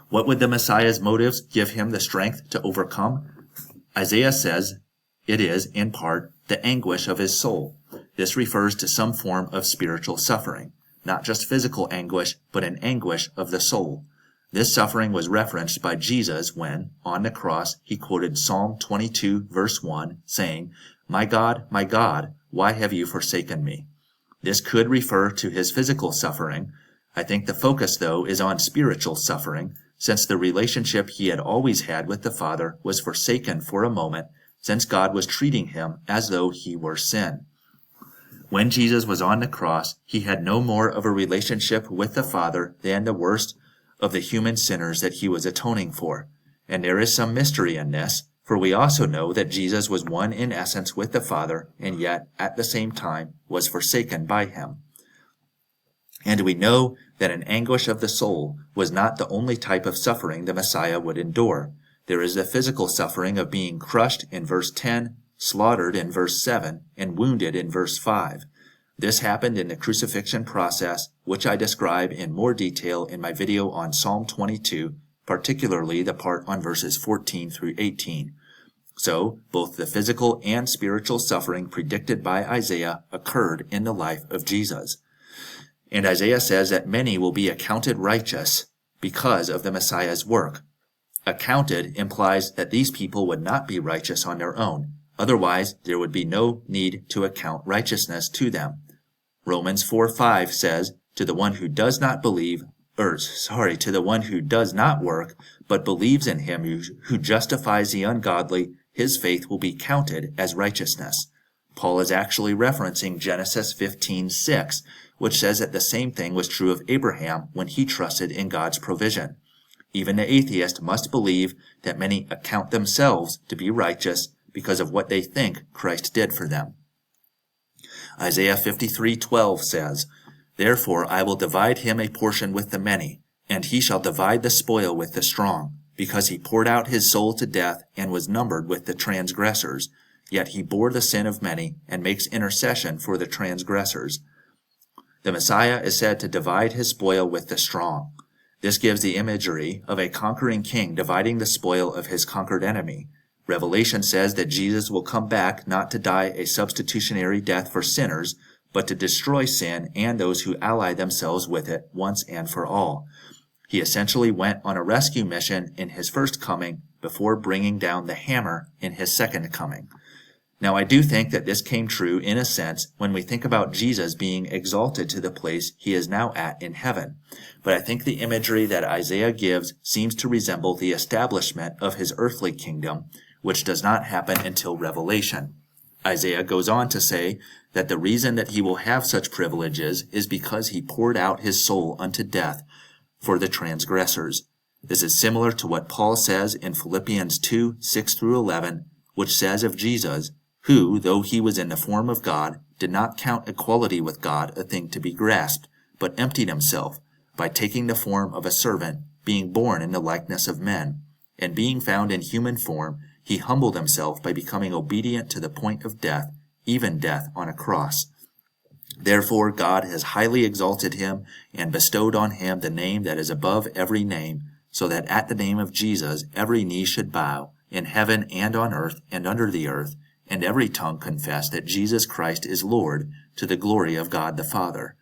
A: What would the Messiah's motives give him the strength to overcome? Isaiah says it is, in part, the anguish of his soul. This refers to some form of spiritual suffering, not just physical anguish, but an anguish of the soul. This suffering was referenced by Jesus when, on the cross, he quoted Psalm 22, verse 1, saying, my God, why have you forsaken me?" This could refer to his physical suffering. I think the focus, though, is on spiritual suffering, since the relationship he had always had with the Father was forsaken for a moment, since God was treating him as though he were sin. When Jesus was on the cross, he had no more of a relationship with the Father than the worst of the human sinners that he was atoning for. And there is some mystery in this, for we also know that Jesus was one in essence with the Father, and yet, at the same time, was forsaken by him. And we know that an anguish of the soul was not the only type of suffering the Messiah would endure. There is the physical suffering of being crushed in verse 10, slaughtered in verse 7, and wounded in verse 5. This happened in the crucifixion process, which I describe in more detail in my video on Psalm 22, particularly the part on verses 14 through 18. So, both the physical and spiritual suffering predicted by Isaiah occurred in the life of Jesus. And Isaiah says that many will be accounted righteous because of the Messiah's work. Accounted implies that these people would not be righteous on their own. Otherwise, there would be no need to account righteousness to them. Romans 4:5 says, to the one who does not work, but believes in him who justifies the ungodly, his faith will be counted as righteousness. Paul is actually referencing Genesis 15:6, which says that the same thing was true of Abraham when he trusted in God's provision. Even the atheist must believe that many account themselves to be righteous because of what they think Christ did for them. Isaiah 53:12 says, therefore I will divide him a portion with the many, and he shall divide the spoil with the strong, because he poured out his soul to death and was numbered with the transgressors. Yet he bore the sin of many and makes intercession for the transgressors. The Messiah is said to divide his spoil with the strong. This gives the imagery of a conquering king dividing the spoil of his conquered enemy. Revelation says that Jesus will come back not to die a substitutionary death for sinners, but to destroy sin and those who ally themselves with it once and for all. He essentially went on a rescue mission in his first coming before bringing down the hammer in his second coming. Now, I do think that this came true in a sense when we think about Jesus being exalted to the place he is now at in heaven. But I think the imagery that Isaiah gives seems to resemble the establishment of his earthly kingdom, which does not happen until Revelation. Isaiah goes on to say that the reason that he will have such privileges is because he poured out his soul unto death for the transgressors. This is similar to what Paul says in Philippians 2, 6 through 11, which says of Jesus, who, though he was in the form of God, did not count equality with God a thing to be grasped, but emptied himself, by taking the form of a servant, being born in the likeness of men. And being found in human form, he humbled himself by becoming obedient to the point of death, even death on a cross. Therefore God has highly exalted him, and bestowed on him the name that is above every name, so that at the name of Jesus every knee should bow, in heaven and on earth and under the earth, and every tongue confess that Jesus Christ is Lord, to the glory of God the Father.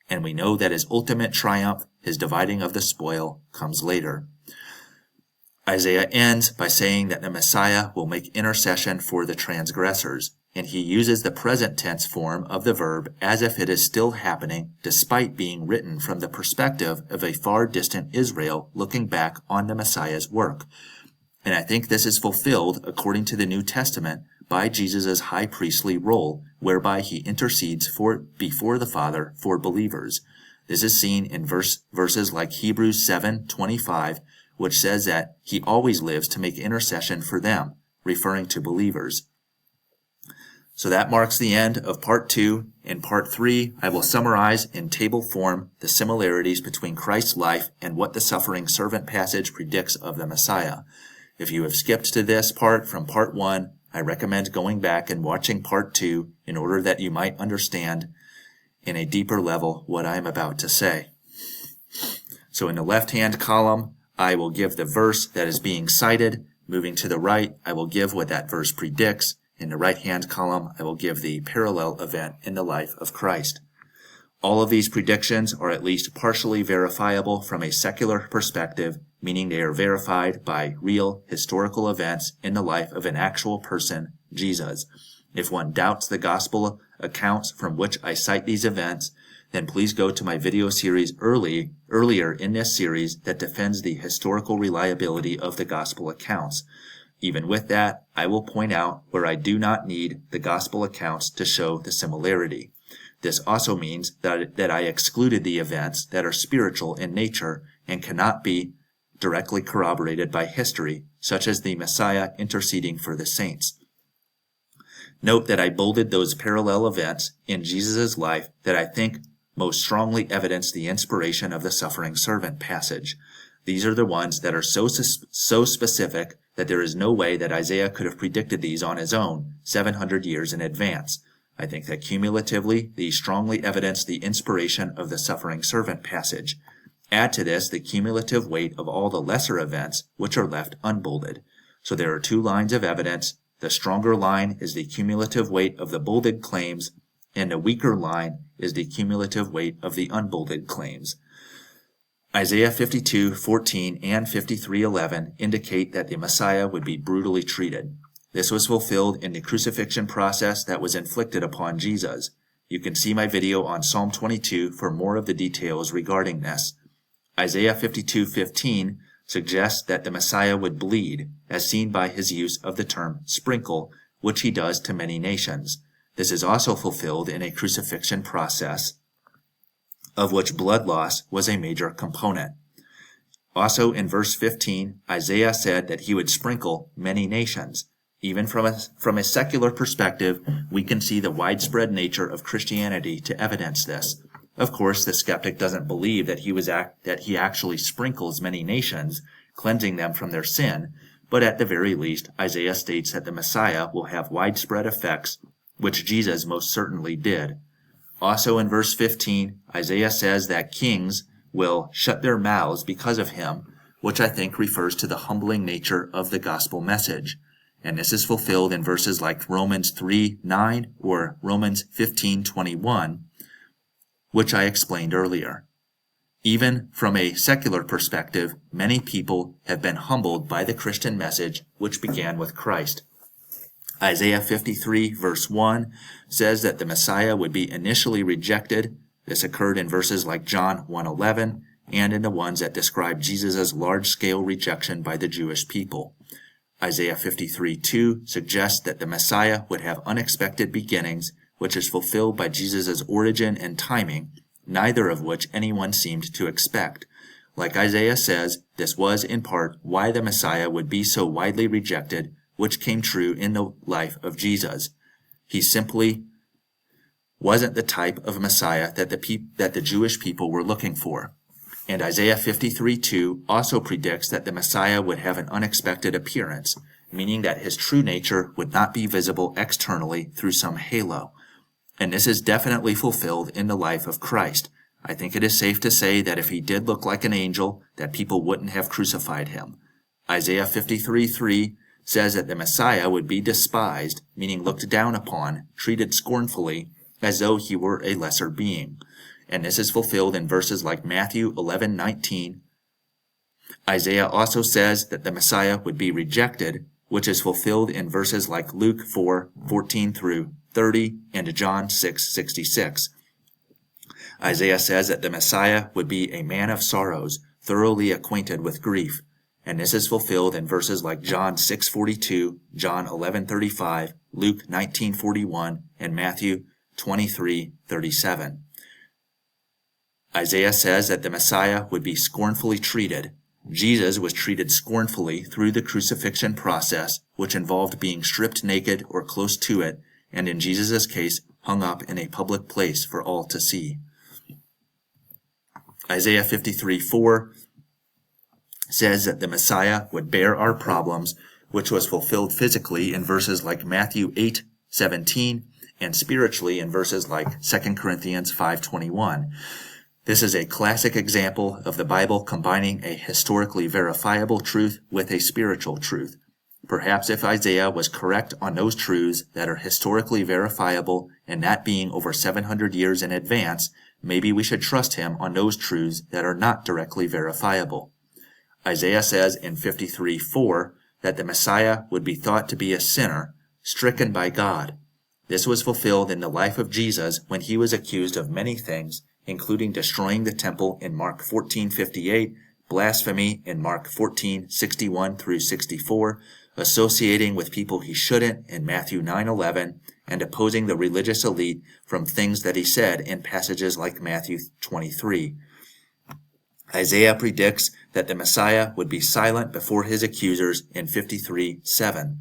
A: And we know that his ultimate triumph, his dividing of the spoil, comes later. Isaiah ends by saying that the Messiah will make intercession for the transgressors, and he uses the present tense form of the verb as if it is still happening, despite being written from the perspective of a far distant Israel looking back on the Messiah's work. And I think this is fulfilled, according to the New Testament, by Jesus' high priestly role, whereby he intercedes before the Father for believers. This is seen in verses like Hebrews 7:25, which says that he always lives to make intercession for them, referring to believers. So that marks the end of part 2. In part 3, I will summarize in table form the similarities between Christ's life and what the suffering servant passage predicts of the Messiah. If you have skipped to this part from part 1, I recommend going back and watching part 2 in order that you might understand in a deeper level what I am about to say. So in the left-hand column, I will give the verse that is being cited. Moving to the right, I will give what that verse predicts. In the right-hand column, I will give the parallel event in the life of Christ. All of these predictions are at least partially verifiable from a secular perspective, meaning they are verified by real historical events in the life of an actual person, Jesus. If one doubts the gospel accounts from which I cite these events, then please go to my video series earlier in this series that defends the historical reliability of the gospel accounts. Even with that, I will point out where I do not need the gospel accounts to show the similarity. This also means that I excluded the events that are spiritual in nature and cannot be directly corroborated by history, such as the Messiah interceding for the saints. Note that I bolded those parallel events in Jesus' life that I think most strongly evidence the inspiration of the suffering servant passage. These are the ones that are so specific that there is no way that Isaiah could have predicted these on his own 700 years in advance. I think that cumulatively, these strongly evidence the inspiration of the suffering servant passage. Add to this the cumulative weight of all the lesser events, which are left unbolded. So there are two lines of evidence. The stronger line is the cumulative weight of the bolded claims, and the weaker line is the cumulative weight of the unbolded claims. Isaiah 52:14 and 53:11 indicate that the Messiah would be brutally treated. This was fulfilled in the crucifixion process that was inflicted upon Jesus. You can see my video on Psalm 22 for more of the details regarding this. Isaiah 52:15 suggests that the Messiah would bleed, as seen by his use of the term sprinkle, which he does to many nations. This is also fulfilled in a crucifixion process, of which blood loss was a major component. Also in verse 15, Isaiah said that he would sprinkle many nations. Even from a secular perspective, we can see the widespread nature of Christianity to evidence this. Of course, the skeptic doesn't believe that he actually sprinkles many nations, cleansing them from their sin, but at the very least, Isaiah states that the Messiah will have widespread effects, which Jesus most certainly did. Also in verse 15, Isaiah says that kings will shut their mouths because of him, which I think refers to the humbling nature of the gospel message. And this is fulfilled in verses like Romans 3:9 or Romans 15:21, which I explained earlier. Even from a secular perspective, many people have been humbled by the Christian message, which began with Christ. Isaiah 53 verse 1 says that the Messiah would be initially rejected. This occurred in verses like John 1:11 and in the ones that describe Jesus' large-scale rejection by the Jewish people. Isaiah 53:2 suggests that the Messiah would have unexpected beginnings, which is fulfilled by Jesus' origin and timing, neither of which anyone seemed to expect. Like Isaiah says, this was in part why the Messiah would be so widely rejected, which came true in the life of Jesus. He simply wasn't the type of Messiah that the Jewish people were looking for. And Isaiah 53:2 also predicts that the Messiah would have an unexpected appearance, meaning that his true nature would not be visible externally through some halo. And this is definitely fulfilled in the life of Christ. I think it is safe to say that if he did look like an angel, that people wouldn't have crucified him. Isaiah 53:3 says that the Messiah would be despised, meaning looked down upon, treated scornfully, as though he were a lesser being. And this is fulfilled in verses like Matthew 11:19. Isaiah also says that the Messiah would be rejected, which is fulfilled in verses like Luke 4:14 through 30 and John 6:66. Isaiah says that the Messiah would be a man of sorrows, thoroughly acquainted with grief. And this is fulfilled in verses like John 6:42, John 11:35, Luke 19:41, and Matthew 23:37. Isaiah says that the Messiah would be scornfully treated. Jesus was treated scornfully through the crucifixion process, which involved being stripped naked or close to it, and in Jesus' case, hung up in a public place for all to see. Isaiah 53:4 says that the Messiah would bear our problems, which was fulfilled physically in verses like Matthew 8:17 and spiritually in verses like 2 Corinthians 5:21. This is a classic example of the Bible combining a historically verifiable truth with a spiritual truth. Perhaps if Isaiah was correct on those truths that are historically verifiable and that being over 700 years in advance, maybe we should trust him on those truths that are not directly verifiable. Isaiah says in 53:4 that the Messiah would be thought to be a sinner, stricken by God. This was fulfilled in the life of Jesus when he was accused of many things, including destroying the temple in Mark 14:58, blasphemy in Mark 14:61 through 64, associating with people he shouldn't in Matthew 9:11, and opposing the religious elite from things that he said in passages like Matthew 23. Isaiah predicts that the Messiah would be silent before his accusers in 53:7.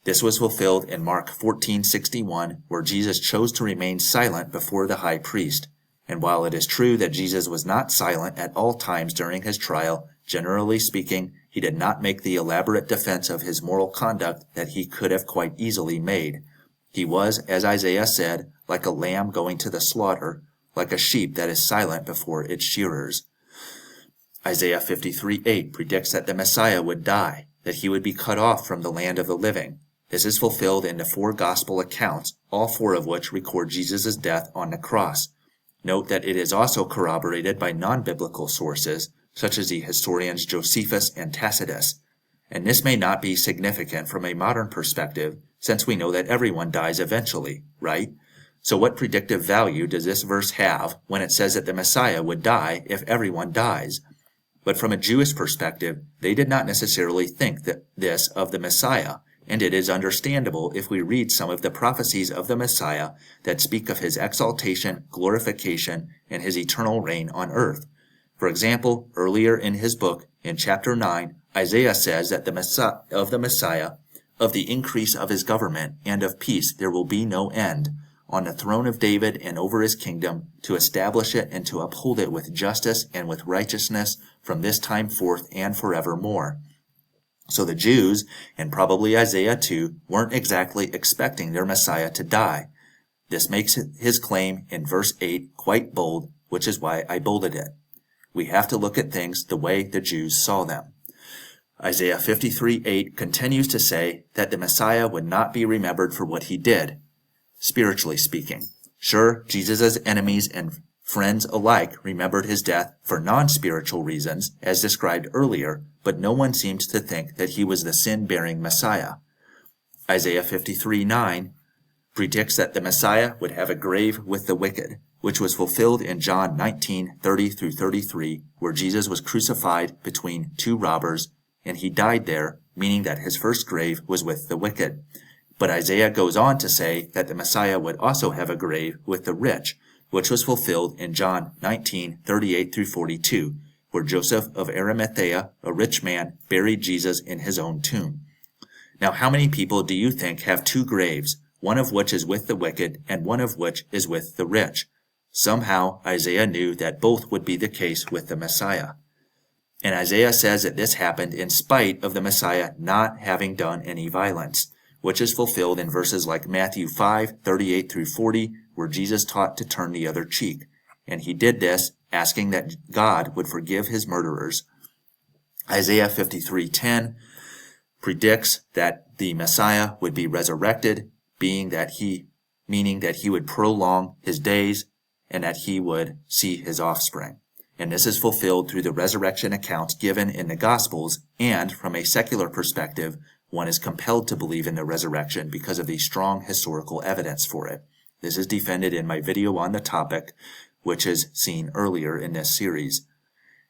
A: This was fulfilled in Mark 14:61, where Jesus chose to remain silent before the high priest. And while it is true that Jesus was not silent at all times during his trial, generally speaking, he did not make the elaborate defense of his moral conduct that he could have quite easily made. He was, as Isaiah said, like a lamb going to the slaughter, like a sheep that is silent before its shearers. Isaiah 53:8 predicts that the Messiah would die, that he would be cut off from the land of the living. This is fulfilled in the 4 gospel accounts, all 4 of which record Jesus' death on the cross. Note that it is also corroborated by non-biblical sources, such as the historians Josephus and Tacitus. And this may not be significant from a modern perspective, since we know that everyone dies eventually, right? So what predictive value does this verse have when it says that the Messiah would die if everyone dies? But from a Jewish perspective, they did not necessarily think this of the Messiah, and it is understandable if we read some of the prophecies of the Messiah that speak of his exaltation, glorification, and his eternal reign on earth. For example, earlier in his book, in chapter 9, Isaiah says that the Messiah, of the increase of his government and of peace there will be no end, on the throne of David and over his kingdom, to establish it and to uphold it with justice and with righteousness from this time forth and forevermore. So the Jews, and probably Isaiah too, weren't exactly expecting their Messiah to die. This makes his claim in verse 8 quite bold, which is why I bolded it. We have to look at things the way the Jews saw them. Isaiah 53:8 continues to say that the Messiah would not be remembered for what he did, spiritually speaking. Sure, Jesus' enemies and friends alike remembered his death for non-spiritual reasons, as described earlier, but no one seemed to think that he was the sin-bearing Messiah. Isaiah 53:9 predicts that the Messiah would have a grave with the wicked, which was fulfilled in John 19:30-33, where Jesus was crucified between two robbers, and he died there, meaning that his first grave was with the wicked. But Isaiah goes on to say that the Messiah would also have a grave with the rich, which was fulfilled in John 19:38-42, where Joseph of Arimathea, a rich man, buried Jesus in his own tomb. Now, how many people do you think have two graves, one of which is with the wicked and one of which is with the rich? Somehow, Isaiah knew that both would be the case with the Messiah. And Isaiah says that this happened in spite of the Messiah not having done any violence, which is fulfilled in verses like Matthew 5:38-40, where Jesus taught to turn the other cheek. And he did this, asking that God would forgive his murderers. Isaiah 53:10 predicts that the Messiah would be resurrected, meaning that he would prolong his days and that he would see his offspring. And this is fulfilled through the resurrection accounts given in the Gospels, and from a secular perspective, one is compelled to believe in the resurrection because of the strong historical evidence for it. This is defended in my video on the topic, which is seen earlier in this series.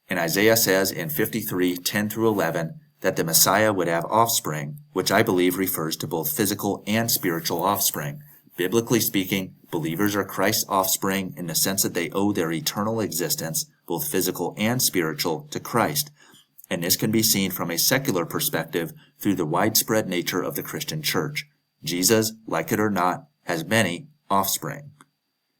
A: And Isaiah says in 53:10-11 that the Messiah would have offspring, which I believe refers to both physical and spiritual offspring. Biblically speaking, believers are Christ's offspring in the sense that they owe their eternal existence, both physical and spiritual, to Christ. And this can be seen from a secular perspective through the widespread nature of the Christian church. Jesus, like it or not, has many offspring.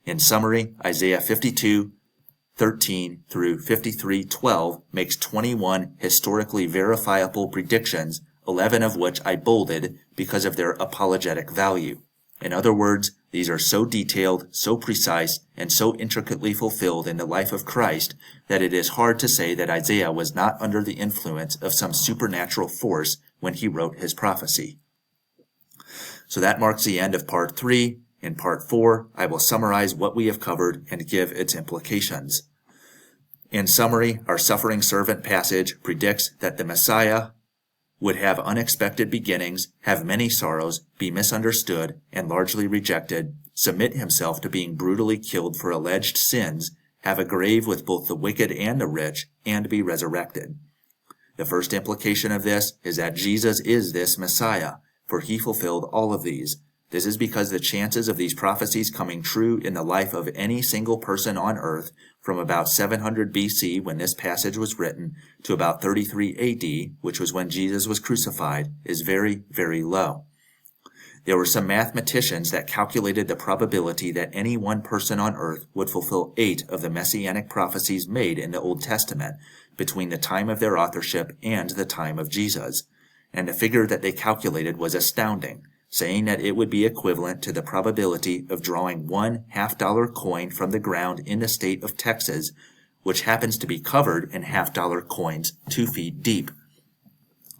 A: In summary, Isaiah 52:13-53:12 makes 21 historically verifiable predictions, 11 of which I bolded because of their apologetic value. In other words, these are so detailed, so precise, and so intricately fulfilled in the life of Christ that it is hard to say that Isaiah was not under the influence of some supernatural force when he wrote his prophecy. So that marks the end of part 3. In part 4, I will summarize what we have covered and give its implications. In summary, our suffering servant passage predicts that the Messiah would have unexpected beginnings, have many sorrows, be misunderstood and largely rejected, submit himself to being brutally killed for alleged sins, have a grave with both the wicked and the rich, and be resurrected. The first implication of this is that Jesus is this Messiah, for he fulfilled all of these. This is because the chances of these prophecies coming true in the life of any single person on earth from about 700 BC when this passage was written to about 33 AD, which was when Jesus was crucified, is very, very low. There were some mathematicians that calculated the probability that any one person on earth would fulfill 8 of the messianic prophecies made in the Old Testament between the time of their authorship and the time of Jesus. And the figure that they calculated was astounding, saying that it would be equivalent to the probability of drawing one $half-dollar coin from the ground in the state of Texas, which happens to be covered in $half-dollar coins 2 feet deep.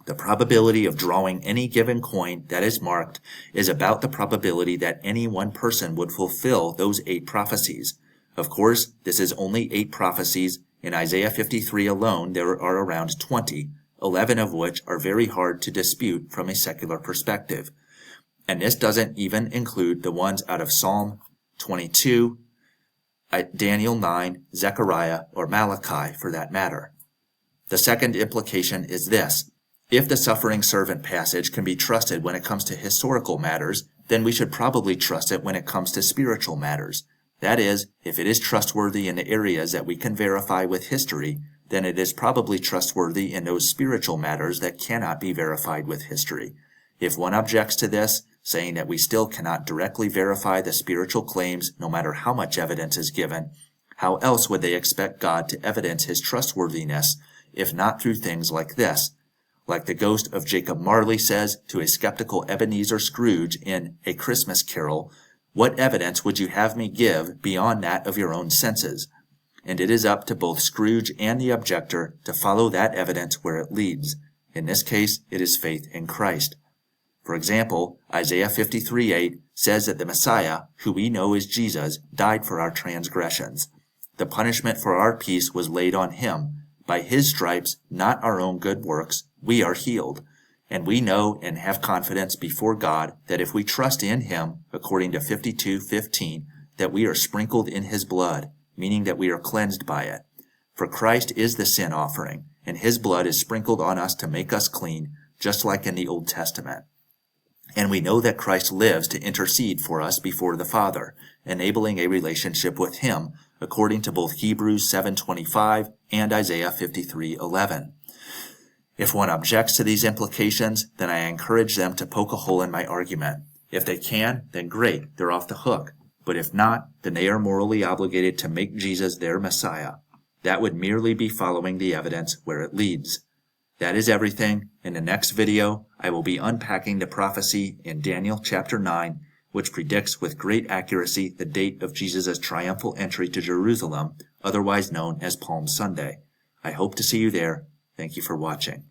A: The probability of drawing any given coin that is marked is about the probability that any one person would fulfill those 8 prophecies. Of course, this is only 8 prophecies. In Isaiah 53 alone, there are around 20, 11 of which are very hard to dispute from a secular perspective. And this doesn't even include the ones out of Psalm 22, Daniel 9, Zechariah, or Malachi for that matter. The second implication is this. If the suffering servant passage can be trusted when it comes to historical matters, then we should probably trust it when it comes to spiritual matters. That is, if it is trustworthy in the areas that we can verify with history, then it is probably trustworthy in those spiritual matters that cannot be verified with history. If one objects to this, saying that we still cannot directly verify the spiritual claims no matter how much evidence is given, how else would they expect God to evidence his trustworthiness if not through things like this? Like the ghost of Jacob Marley says to a skeptical Ebenezer Scrooge in A Christmas Carol, "What evidence would you have me give beyond that of your own senses?" And it is up to both Scrooge and the objector to follow that evidence where it leads. In this case, it is faith in Christ. For example, Isaiah 53:8 says that the Messiah, who we know is Jesus, died for our transgressions. The punishment for our peace was laid on him. By his stripes, not our own good works, we are healed. And we know and have confidence before God that if we trust in him, according to 52:15, that we are sprinkled in his blood, meaning that we are cleansed by it. For Christ is the sin offering, and his blood is sprinkled on us to make us clean, just like in the Old Testament. And we know that Christ lives to intercede for us before the Father, enabling a relationship with him, according to both Hebrews 7:25 and Isaiah 53:11. If one objects to these implications, then I encourage them to poke a hole in my argument. If they can, then great, they're off the hook. But if not, then they are morally obligated to make Jesus their Messiah. That would merely be following the evidence where it leads. That is everything. In the next video, I will be unpacking the prophecy in Daniel chapter 9, which predicts with great accuracy the date of Jesus' triumphal entry to Jerusalem, otherwise known as Palm Sunday. I hope to see you there. Thank you for watching.